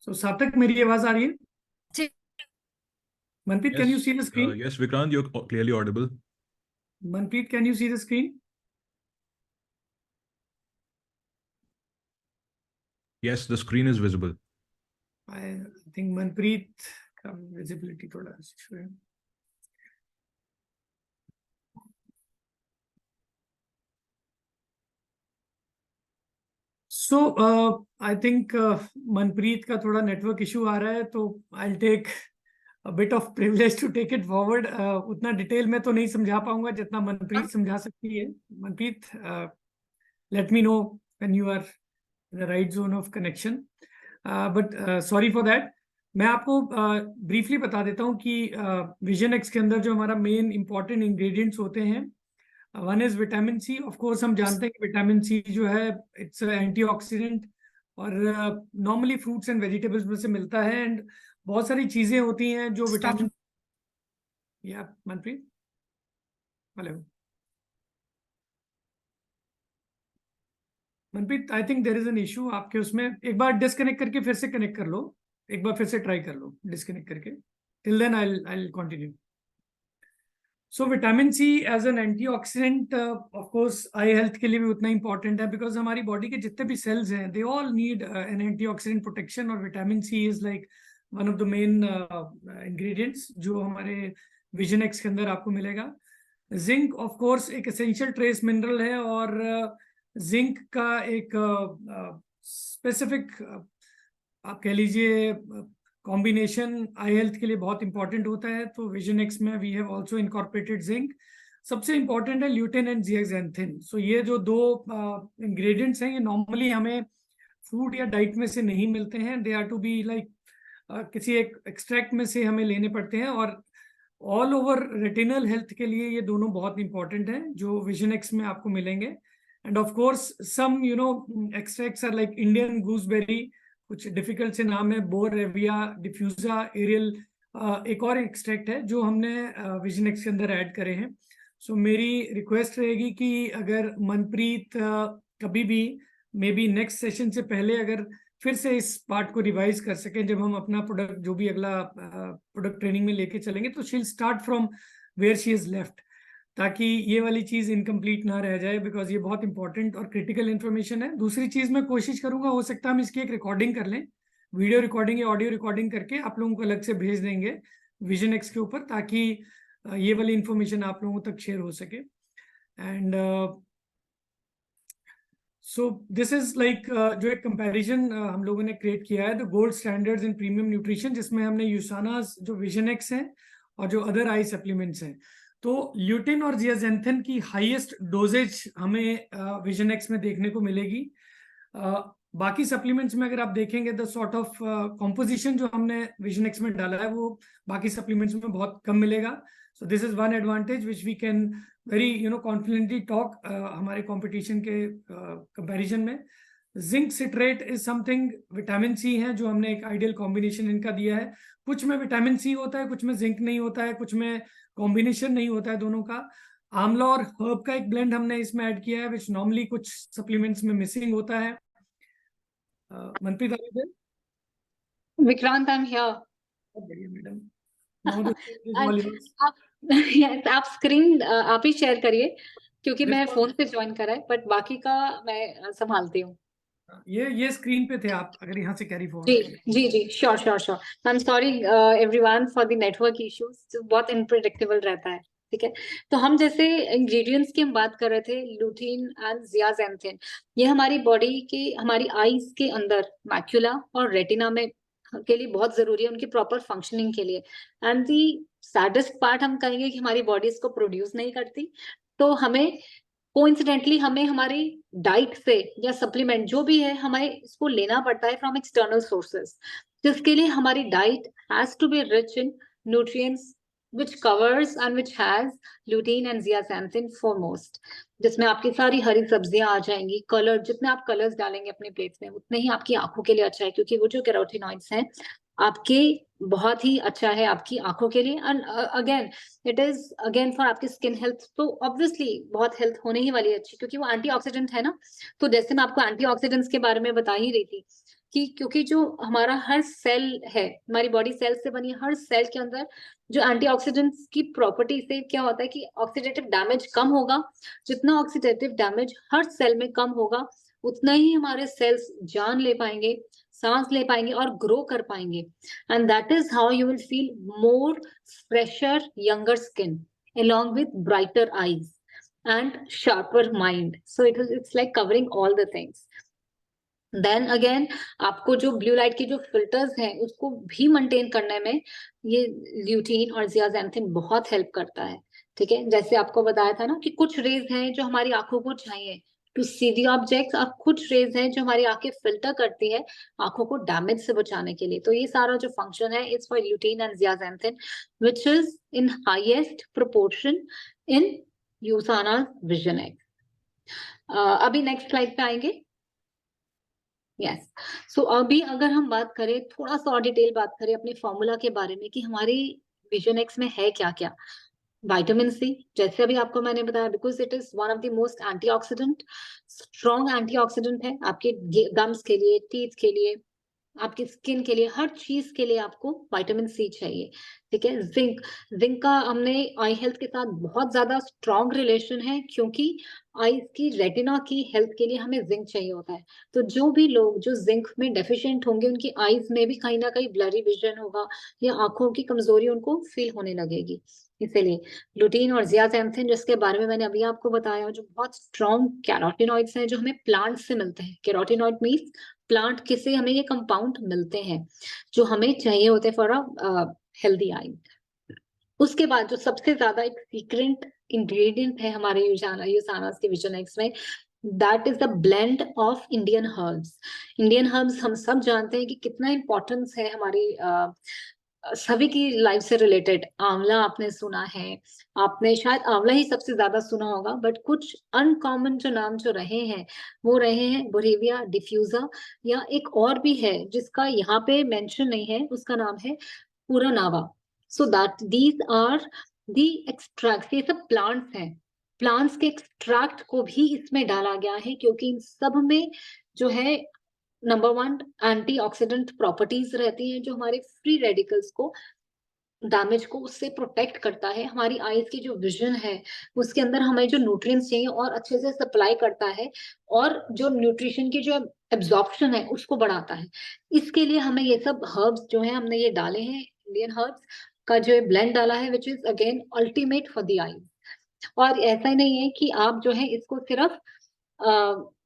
So Sarthak, मेरी आवाज आ रही है? ठीक. Manpreet, can you see the screen? Yes, Vikrant, you're clearly audible. मनप्रीत, can you see the screen? Yes, the screen is visible. I think Manpreet का विजिबिलिटी थोड़ा इशू है. सो आई थिंक मनप्रीत का थोड़ा नेटवर्क इशू आ रहा है, तो I take a bit of privilege to take it forward. उतना डिटेल में तो नहीं समझा पाऊंगा जितना मनप्रीत समझा सकती है. Manpreet, let me know when you are in the right zone of connection. But sorry for that. मैं आपको ब्रीफली बता देता हूँ कि विजन एक्स के अंदर जो हमारा मेन इंपॉर्टेंट इंग्रेडिएंट्स होते हैं, one is vitamin C. Of course हम जानते हैं कि विटामिन सी जो है इट्स एंटीऑक्सीडेंट, और नॉर्मली फ्रूट्स एंड वेजिटेबल्स में से मिलता है. एंड बहुत सारी चीजें होती हैं जो विटामिन. या Manpreet, hello Manpreet, I think there is an issue आपके उसमें. एक बार डिस्कनेक्ट करके फिर से कनेक्ट कर लो, एक बार फिर से ट्राई कर लो डिस्कनेक्ट करके. Till then I continue. So vitamin C as an antioxidant, of course eye health के लिए भी उतना इंपॉर्टेंट है, बिकॉज हमारी बॉडी के जितने भी सेल्स हैं they all need an antioxidant protection. और vitamin C is like one of the main ingredients जो हमारे विजन एक्स के अंदर आपको मिलेगा. जिंक ऑफ कोर्स एक एसेंशियल ट्रेस मिनरल है, और जिंक का एक स्पेसिफिक आप कह लीजिए कॉम्बिनेशन आई हेल्थ के लिए बहुत इंपॉर्टेंट होता है. तो विजन एक्स में we have also incorporated zinc. सबसे इंपॉर्टेंट है ल्यूटेन एंड जियाक्सैंथिन. सो ये जो दो इंग्रेडिएंट्स हैं ये नॉर्मली हमें फूड या डाइट में से नहीं मिलते हैं. They are to be like किसी एक एक्सट्रैक्ट में से हमें लेने पड़ते हैं. और ऑल ओवर रेटिनल हेल्थ के लिए ये दोनों बहुत इंपॉर्टेंट हैं जो विजन एक्स में आपको मिलेंगे. And of course some extracts are like Indian gooseberry, कुछ डिफिकल्ट से नाम है, बोरेविया डिफ्यूजा, एरियल, एक और एक्सट्रैक्ट है जो हमने विजन एक्स के अंदर ऐड करे हैं. सो मेरी रिक्वेस्ट रहेगी कि अगर मनप्रीत कभी भी मे बी नेक्स्ट सेशन से पहले अगर फिर से इस पार्ट को रिवाइज कर सकें, जब हम अपना प्रोडक्ट जो भी अगला प्रोडक्ट ट्रेनिंग में लेके चलेंगे, तो she will start from where she is left, ताकि ये वाली चीज इनकम्प्लीट ना रह जाए, बिकॉज ये बहुत इंपॉर्टेंट और क्रिटिकल इन्फॉर्मेशन है. दूसरी चीज मैं कोशिश करूंगा, हो सकता है हम इसकी एक रिकॉर्डिंग कर लें, वीडियो रिकॉर्डिंग या ऑडियो रिकॉर्डिंग करके आप लोगों को अलग से भेज देंगे विजन एक्स के ऊपर, ताकि ये वाली इंफॉर्मेशन आप लोगों तक शेयर हो सके. And so this is like जो एक कंपैरिजन हम लोगों ने क्रिएट किया है the gold standards in premium nutrition, जिसमें हमने यूसानास जो विजन एक्स है और जो अदर आई सप्लीमेंट्स हैं, तो ल्यूटिन और जियाजेंथन की हाईएस्ट डोजेज हमें विजन एक्स में देखने को मिलेगी। बाकी सप्लीमेंट्स में अगर आप देखेंगे द सॉर्ट ऑफ कॉम्पोजिशन जो हमने विजन एक्स में डाला है वो बाकी सप्लीमेंट्स में बहुत कम मिलेगा। So this is one advantage which we can very confidently talk हमारे कंपटीशन के कंपैरिजन में। Zinc citrate is something, vitamin C है जो हमने एक आइडियल कॉम्बिनेशन इनका दिया है। कुछ में विटामिन सी होता है, कुछ में जिंक नहीं होता है, कुछ में कॉम्बिनेशन नहीं होता है दोनों का। आंवला और हर्ब का एक ब्लेंड हमने इसमें ऐड किया है विच नॉर्मली कुछ सप्लीमेंट्स में मिसिंग होता है। Manpreet are you there? Vikrant, I am here. बहुत बढ़िया madam. Now the stage is all yours. आप yes, आप स्क्रीन आप ही शेयर करिए क्योंकि मैं This फोन से ज्वाइन करा है, बट बाकी का मैं संभालती हूँ। ये स्क्रीन पे थे आप, अगर यहाँ से कैरी जी फॉरवर्ड। जी जी, sure sure sure. I am sorry everyone for the network issues, बहुत इनप्रेडिक्टेबल रहता है। ठीक है, तो हम जैसे इंग्रेडिएंट्स की हम बात कर रहे थे, लुटीन एंड जियाजेंथिन, ये हमारी बॉडी के, हमारी आईज के अंदर मैक्यूला और रेटिना में के लिए बहुत जरूरी है, उनकी प्रॉपर फंक्शनिंग के लिए। एंड दी सैडेस्ट पार्ट हम कहेंगे कि हमारी बॉडी इसको प्रोड्यूस नहीं करती, तो हमें कोइंसिडेंटली हमें हमारी डाइट से या सप्लीमेंट जो भी है हमें इसको लेना पड़ता है फ्रॉम एक्सटर्नल सोर्सेस, जिसके लिए हमारी diet has to be rich in nutrients which covers and which has lutein and zeaxanthin foremost, जिसमें आपकी सारी हरी सब्जियां आ जाएंगी। कलर, जितने आप कलर्स डालेंगे अपने प्लेट्स में उतने ही आपकी आंखों के लिए अच्छा है, क्योंकि वो जो कैरोटीनॉइड्स हैं आपके बहुत ही अच्छा है आपकी आंखों के लिए। And again it is again for आपकी स्किन हेल्थ, तो ऑब्वियसली बहुत हेल्थ होने ही वाली है अच्छी, क्योंकि वो एंटीऑक्सीडेंट है ना। तो जैसे मैं आपको एंटीऑक्सीडेंट्स के बारे में बता ही रही थी कि क्योंकि जो हमारा हर सेल है, हमारी बॉडी सेल से बनी, हर सेल के अंदर जो एंटीऑक्सीडेंट्स की प्रॉपर्टी से क्या होता है कि ऑक्सीडेटिव डैमेज कम होगा। जितना ऑक्सीडेटिव डैमेज हर सेल में कम होगा, उतना ही हमारे सेल्स जान ले पाएंगे, सांस ले पाएंगे और ग्रो कर पाएंगे। And that is how you will feel more fresher younger skin along with brighter eyes and sharper mind. So it's like covering all the things. Then again आपको जो ब्लू लाइट की जो फिल्टर्स हैं उसको भी maintain करने में ये ल्यूटीन और जियाजेंथिन बहुत हेल्प करता है। ठीक है, जैसे आपको बताया था ना कि कुछ रेज हैं जो हमारी आंखों को चाहिए टू सी दी ऑब्जेक्ट्स, और कुछ रेज हैं जो हमारी आंखें फिल्टर करती है आंखों को डैमेज से बचाने के लिए। तो ये सारा जो फंक्शन है is for lutein and zeaxanthin which is in highest proportion in USANA vision X. अभी नेक्स्ट स्लाइड पे आएंगे। यस, सो अभी अगर हम बात करें, थोड़ा सा और डिटेल बात करें अपने फॉर्मूला के बारे में कि हमारी विजन एक्स में है क्या क्या। विटामिन सी, जैसे अभी आपको मैंने बताया, because it is one of the most antioxidant, strong antioxidant है आपके गम्स के लिए, टीथ के लिए, आपकी स्किन के लिए, हर चीज के लिए आपको विटामिन सी चाहिए। ठीक है, जिंक, जिंक का हमने आई हेल्थ के साथ बहुत ज्यादा स्ट्रॉन्ग रिलेशन है, क्योंकि आईज की, रेटिना की हेल्थ के लिए हमें जिंक चाहिए होता है। तो जो भी लोग जो जिंक में डेफिशिएंट होंगे उनकी आईज में भी कहीं ना कहीं ब्लरी विजन होगा या आंखों की कमजोरी उनको फील होने लगेगी। इसीलिए लुटीन और जियाजेंथिन, जिसके बारे में मैंने अभी आपको बताया, जो बहुत स्ट्रॉन्ग कैरोटीनॉइड्स हैं जो हमें प्लांट से मिलते हैं। कैरोटीनॉइड मीन्स प्लांट किसे हमें ये कंपाउंड मिलते हैं जो हमें चाहिए होते हैं फॉर अ हेल्दी आई। उसके बाद जो सबसे ज्यादा एक सीक्रेट इंग्रेडिएंट है हमारे यूसानास के विजन एक्स में, that is the blend of Indian herbs. Indian herbs हम सब जानते हैं कि कितना इंपॉर्टेंस है हमारी सभी की लाइफ से रिलेटेड। आंवला आपने सुना है, आपने शायद आंवला ही सबसे ज्यादा सुना होगा, बट कुछ अनकॉमन जो नाम जो रहे हैं वो रहे हैं बोरेविया डिफ्यूजा, या एक और भी है जिसका यहाँ पे मेंशन नहीं है, उसका नाम है पुरानावा। So that these are the extract, ये सब प्लांट्स हैं। प्लांट्स के एक्सट्रैक्ट को भी इसमें डाला गया है, क्योंकि इन सब में जो है नंबर 1 एंटीऑक्सीडेंट प्रॉपर्टीज रहती हैं जो हमारे फ्री रेडिकल्स को, डैमेज को उससे प्रोटेक्ट करता है। हमारी आईज की जो विजन है उसके अंदर हमें जो न्यूट्रिएंट्स चाहिए और अच्छे से सप्लाई करता है, और जो न्यूट्रिशन की जो एब्जॉर्प्शन है उसको बढ़ाता है। इसके लिए हमें ये सब हर्ब्स जो है हमने ये डाले हैं, इंडियन हर्ब्स का जो ब्लेंड डाला है, which is again ultimate for the eyes. और ऐसा ही नहीं है कि आप जो है इसको सिर्फ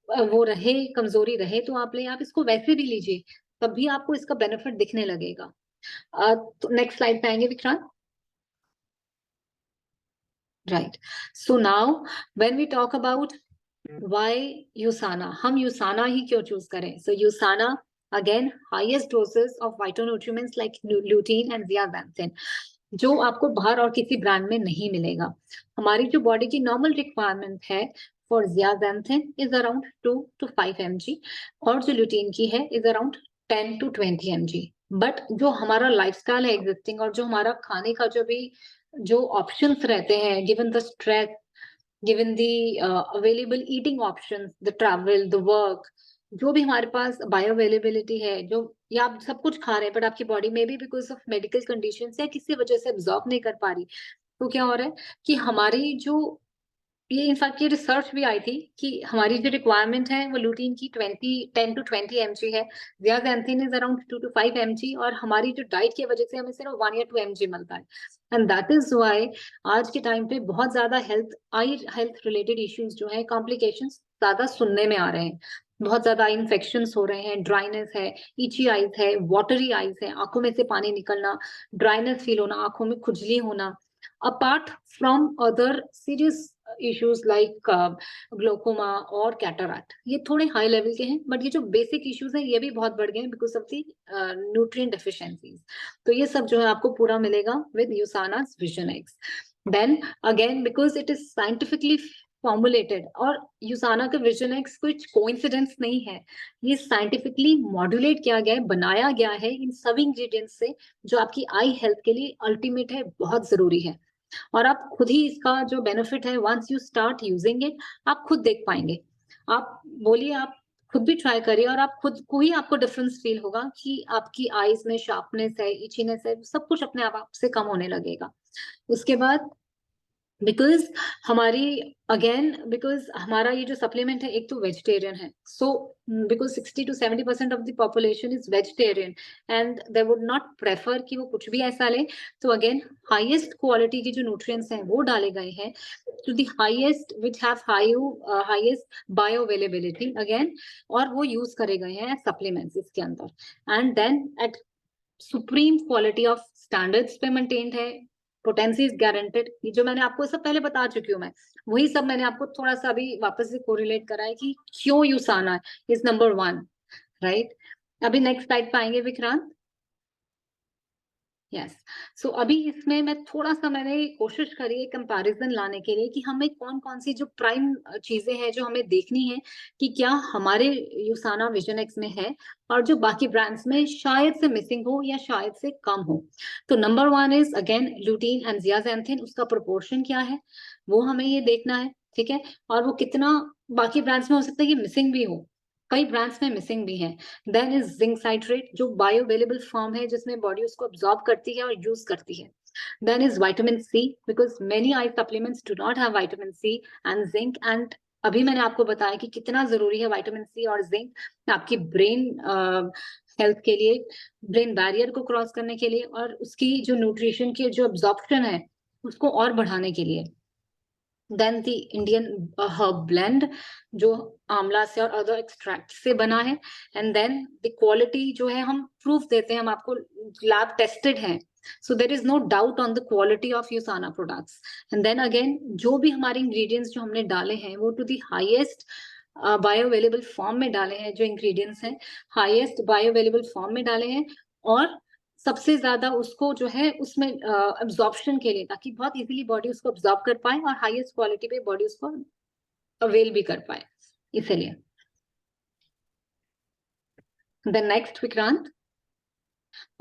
वो रहे, कमजोरी रहे तो आप ले, आप इसको वैसे भी लीजिए, तब भी आपको इसका बेनिफिट दिखने लगेगा। तो नेक्स्ट स्लाइड पे आएंगे Vikrant. Right, so now when we talk about why USANA, हम यूसाना ही क्यों चूज करें? So USANA again highest doses of phytonutrients like lutein and zeaxanthin, जो आपको बाहर और किसी ब्रांड में नहीं मिलेगा। हमारी जो बॉडी की नॉर्मल रिक्वायरमेंट है for zeaxanthin is around 2 to 5 mg, और जो ल्यूटीन की है is around 10 to 20 mg। But जो हमारा लाइफस्टाइल है एग्जिस्टिंग, और जो हमारा खाने का जो ऑप्शंस रहते हैं, given the stress, given the available eating options, the travel, the work, जो भी हमारे पास बायो अवेलेबिलिटी है, जो या आप सब कुछ खा रहे हैं बट आपकी बॉडी में भी बिकॉज ऑफ मेडिकल कंडीशन या किसी वजह से एब्जॉर्ब नहीं कर पा रही, तो क्या हो रहा है कि हमारी जो ये इनफैक्ट ये रिसर्च भी आई थी कि हमारी जो रिक्वायरमेंट है वो ल्यूटीन की 10 to 20 mg है, ज़ियाज़ैंथिन इज अराउंड 2 to 5 mg, और हमारी जो डाइट की वजह से हमें सिर्फ 1 या 2 mg मिलता है। एंड दैट इज व्हाई आज के टाइम पे बहुत ज्यादा आई हेल्थ रिलेटेड इश्यूज जो है, कॉम्प्लिकेशंस ज्यादा सुनने में आ रहे हैं। बहुत ज्यादा इन्फेक्शंस हो रहे हैं, ड्राइनेस है, इची आईज है, वाटरी आईज है, आंखों में से पानी निकलना, ड्राइनेस फील होना, आंखों में खुजली होना, apart from other serious issues like glaucoma और कैटरैक्ट। ये थोड़े हाई लेवल के हैं, बट ये जो बेसिक इश्यूज हैं ये भी बहुत बढ़ गए हैं because of the nutrient deficiencies. तो ये सब जो है आपको पूरा मिलेगा with USANA's vision X. Then again because it is scientifically formulated, और यूसाना का विजन एक्स कुछ कोइंसिडेंस नहीं है, ये साइंटिफिकली मॉड्यूलेट किया गया है, बनाया गया है इन सभी इंग्रेडिएंट्स से, जो आपकी आई हेल्थ के लिए अल्टीमेट है, बहुत जरूरी है। और आप खुद ही इसका जो बेनिफिट है, once you start using it, आप खुद देख पाएंगे। आप बोलिए, आप खुद भी ट्राई करिए, और आप खुद को ही आपको डिफरेंस फील होगा कि आपकी आईज में शार्पनेस है, इचीनेस है, सब कुछ अपने आप से कम होने लगेगा। उसके बाद बिकॉज हमारा ये जो सप्लीमेंट है एक तो वेजिटेरियन है, so because 60 to 70% of the population is vegetarian and they would not prefer कि वो कुछ भी ऐसा ले, तो अगेन हाईएस्ट क्वालिटी के जो न्यूट्रिएंट्स हैं वो डाले गए हैं to the highest which have highest bio availability again, और वो यूज करे गए हैं सप्लीमेंट्स इसके अंदर। And then at supreme quality of standards पे मेंटेन्ड है, पोटेंसी इज गारंटेड। ये जो मैंने आपको सब पहले बता चुकी हूँ मैं, वही सब मैंने आपको थोड़ा सा अभी वापस से कोरिलेट करा है कि क्यों यूसाना इज नंबर 1, राइट। अभी नेक्स्ट स्लाइड पे आएंगे विक्रांत। यस, सो अभी इसमें मैं थोड़ा सा मैंने कोशिश करी है कंपैरिजन लाने के लिए कि हमें कौन कौन सी जो प्राइम चीजें हैं जो हमें देखनी है कि क्या हमारे यूसाना विजन एक्स में है और जो बाकी ब्रांड्स में शायद से मिसिंग हो या शायद से कम हो। तो number 1 is again lutein and zeaxanthin, उसका प्रोपोर्शन क्या है वो हमें ये देखना है, ठीक है। और वो कितना बाकी ब्रांड्स में हो सकता है कि मिसिंग भी हो, कई ब्रांड्स में मिसिंग भी है। देन इज जिंक साइट्रेट, जो बायो अवेलेबल फॉर्म है जिसमें बॉडी उसको अब्सॉर्ब करती है और यूज करती है। Then is vitamin C, because many eye supplements do not have vitamin C and zinc, and अभी मैंने आपको बताया कि कितना जरूरी है विटामिन सी और जिंक आपकी ब्रेन हेल्थ के लिए, ब्रेन बैरियर को क्रॉस करने के लिए, और उसकी जो न्यूट्रिशन की जो अब्जॉर्प्शन है उसको और बढ़ाने के लिए। Then the Indian herb blend, जो आंवला से और अदर एक्सट्रैक्ट से बना है। एंड देन द क्वालिटी जो है हम प्रूफ देते हैं, हम आपको लैब टेस्टेड है, so there is no doubt on the quality of USANA products. And then again जो भी हमारे इंग्रेडिएंट्स जो हमने डाले हैं वो to the highest bio available form में डाले हैं, जो इंग्रेडिएंट्स हैं हाईएस्ट बायो अवेलेबल फॉर्म में डाले हैं, और सबसे ज्यादा उसको जो है उसमें अब्जॉर्प्शन के लिए, ताकि बहुत इजीली बॉडी उसको अब्जॉर्ब कर पाए और हाईएस्ट क्वालिटी पे बॉडी उसको अवेल भी कर पाए, इसलिए। The next Vikrant.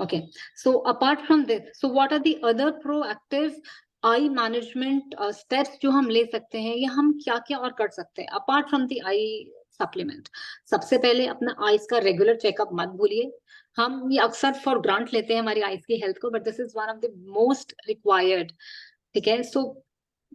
Okay, so apart from this, so what are the other proactive eye management steps जो हम ले सकते हैं, या हम क्या क्या और कर सकते हैं apart from the I supplement. सबसे पहले अपना आईज का रेगुलर चेकअप मत भूलिए। हम ये अक्सर फॉर ग्रांट लेते हैं हमारी आईज की हेल्थ को, but this is one of the most required, ठीक है। सो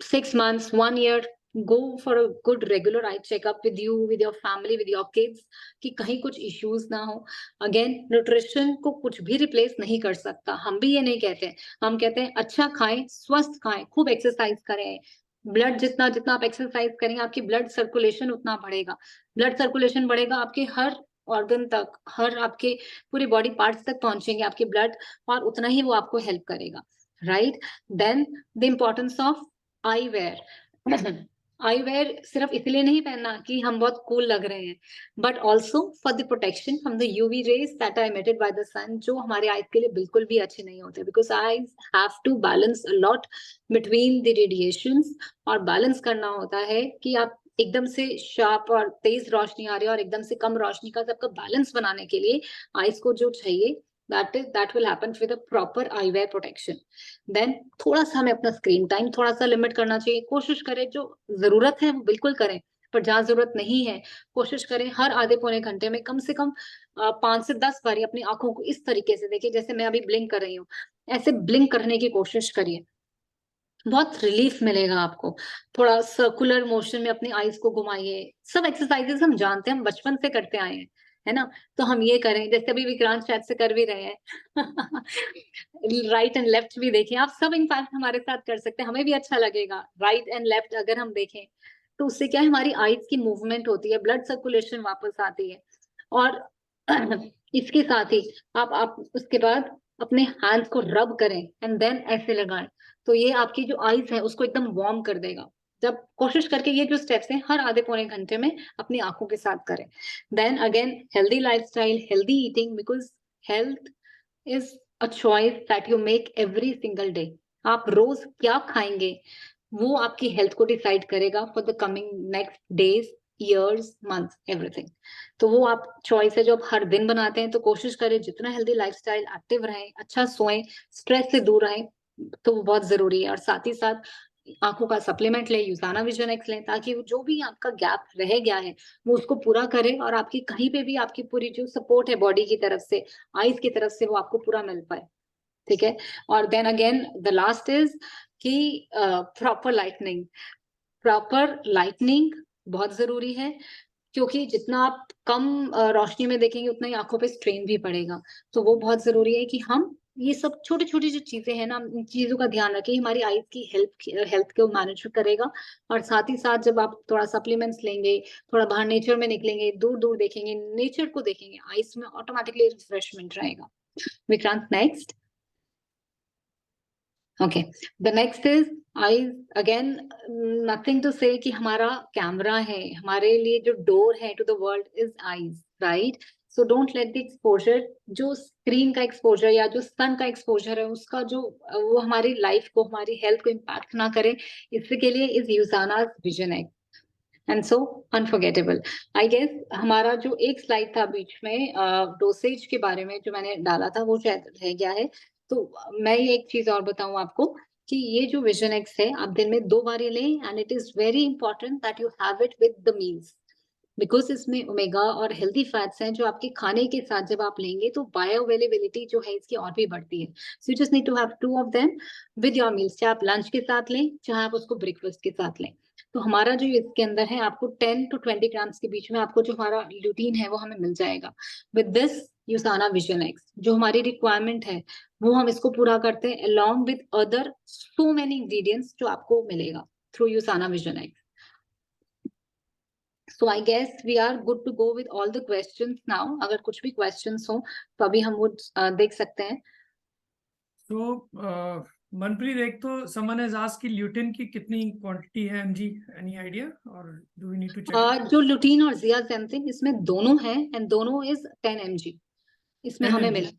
6 months, 1 year, go for a good regular eye checkup with you, with your family, with your kids, कि कहीं कुछ issues ना हो। अगेन न्यूट्रिशन को कुछ भी रिप्लेस नहीं कर सकता, हम भी ये नहीं कहते, हम कहते हैं अच्छा खाएं, स्वस्थ खाएं, खूब एक्सरसाइज करें, ब्लड जितना जितना आप एक्सरसाइज करेंगे आपकी ब्लड सर्कुलेशन उतना बढ़ेगा, ब्लड सर्कुलेशन बढ़ेगा, आपके हर ऑर्गन तक, हर आपके पूरे बॉडी पार्ट्स तक पहुंचेंगे आपके ब्लड, और उतना ही वो आपको हेल्प करेगा, right. Then the importance of eyewear. Eyewear सिर्फ इसलिए नहीं पहनना कि हम बहुत कूल लग रहे हैं, but also for the protection from the UV rays that are emitted by the sun, जो हमारे आईज के लिए बिल्कुल भी अच्छे नहीं होते, because eyes have to balance a lot between the radiations, और बैलेंस करना होता है कि आप एकदम से शार्प और तेज रोशनी आ रही है और एकदम से कम रोशनी का सबका बैलेंस बनाने के लिए आईज को जो चाहिए that will happen with a proper eyewear protection. Then थोड़ा सा हमें अपना स्क्रीन टाइम थोड़ा सा लिमिट करना चाहिए, कोशिश करें जो जरूरत है वो बिल्कुल करें, पर जहाँ जरूरत नहीं है कोशिश करें हर आधे पौने घंटे में कम से कम 5 से 10 बारी अपनी आंखों को इस तरीके से देखिए, जैसे मैं अभी ब्लिंक कर रही हूँ, ऐसे ब्लिंक करने की कोशिश करिए, बहुत रिलीफ मिलेगा आपको। थोड़ा सर्कुलर मोशन में अपनी आईज को घुमाइए, सब एक्सरसाइजेस हम जानते हैं, हम बचपन से करते आए हैं, है ना, तो हम ये करें, जैसे अभी विक्रांत शायद से कर भी रहे हैं। राइट एंड लेफ्ट भी देखें, आप सब इनफैक्ट हमारे साथ कर सकते हैं, हमें भी अच्छा लगेगा। राइट एंड लेफ्ट अगर हम देखें तो उससे क्या है, हमारी आईज की मूवमेंट होती है, ब्लड सर्कुलेशन वापस आती है, और इसके साथ ही आप उसके बाद अपने हैंड्स को रब करें एंड देन ऐसे लगाएं, तो ये आपकी जो आईज है उसको एकदम वार्म कर देगा। जब कोशिश करके ये जो स्टेप्स हैं हर आधे पौने घंटे में अपनी आंखों के साथ करें। Then again healthy lifestyle, healthy eating, because health is a choice that you make every single day. आप रोज क्या खाएंगे वो आपकी हेल्थ को डिसाइड करेगा for the coming next days, years, months, everything. तो वो आप चॉइस है जो आप हर दिन बनाते हैं, तो कोशिश करें जितना हेल्दी लाइफस्टाइल, एक्टिव रहें, अच्छा सोएं, स्ट्रेस से दूर रहें, तो वो बहुत जरूरी है। और साथ ही साथ आंखों का सप्लीमेंट लें, यूजाना विजन एक्स लें, ताकि जो भी आपका गैप रह गया है वो उसको पूरा करें, और आपकी कहीं पे भी आपकी पूरी जो सपोर्ट है बॉडी की तरफ से, आईज की तरफ से, वो आपको पूरा मिल पाए, ठीक है। और then again the last is कि प्रॉपर लाइटनिंग, प्रॉपर लाइटनिंग बहुत जरूरी है, क्योंकि जितना आप कम रोशनी में देखेंगे उतना ही आंखों पे स्ट्रेन भी पड़ेगा, तो वो बहुत जरूरी है कि हम ये सब छोटी छोटी जो चीजें हैं ना, इन चीजों का ध्यान रखें, हमारी आईज की हेल्थ को मैनेज करेगा। और साथ ही साथ जब आप थोड़ा सप्लीमेंट्स लेंगे, थोड़ा बाहर नेचर में निकलेंगे, दूर दूर देखेंगे, नेचर को देखेंगे, आईज में ऑटोमेटिकली रिफ्रेशमेंट रहेगा। Vikrant next. Okay, the next is eyes. Again nothing to say कि हमारा कैमरा है, हमारे लिए जो डोर है to the world is eyes, right. So don't let the exposure, जो स्क्रीन का एक्सपोजर या जो सन का एक्सपोजर है उसका जो वो हमारी लाइफ को, हमारी हेल्थ को इम्पैक्ट ना करे, इसके लिए is USANA vision X and so unforgettable. I guess हमारा जो एक स्लाइड था बीच में डोसेज के बारे में जो मैंने डाला था वो शायद रह गया है, तो मैं ये एक चीज और बताऊं आपको कि ये जो विजन एक्स है आप दिन में 2 बार ये लें, and it is very important that you have it with the meals, because इसमें ओमेगा और हेल्दी फैट्स हैं जो आपके खाने के साथ जब आप लेंगे तो बायो अवेलेबिलिटी जो है इसकी और भी बढ़ती है। So you just need to have 2 of them with your meals, चाहे आप लंच के साथ लें चाहे आप उसको ब्रेकफास्ट के साथ लें। तो हमारा जो इसके अंदर है आपको 10 to 20 ग्राम्स के बीच में आपको जो हमारा ल्यूटीन है वो हमें मिल जाएगा विद दिस यूसाना विजन एक्स। जो हमारी रिक्वायरमेंट है वो हम इसको पूरा करते हैं along with other so many ingredients जो आपको मिलेगा through यूसाना vision x. So I guess we are good to go with all the questions now. अगर कुछ भी questions हो तो अभी हम वो देख सकते हैं। So मनप्रीत, एक तो someone has asked कि ल्यूटिन की कितनी क्वांटिटी है mg, any idea or do we need to check? जो ल्यूटीन और जियाजेंथिन इसमें दोनों है, एंड दोनों इज 10 mg इसमें 10 हमें mg. मिला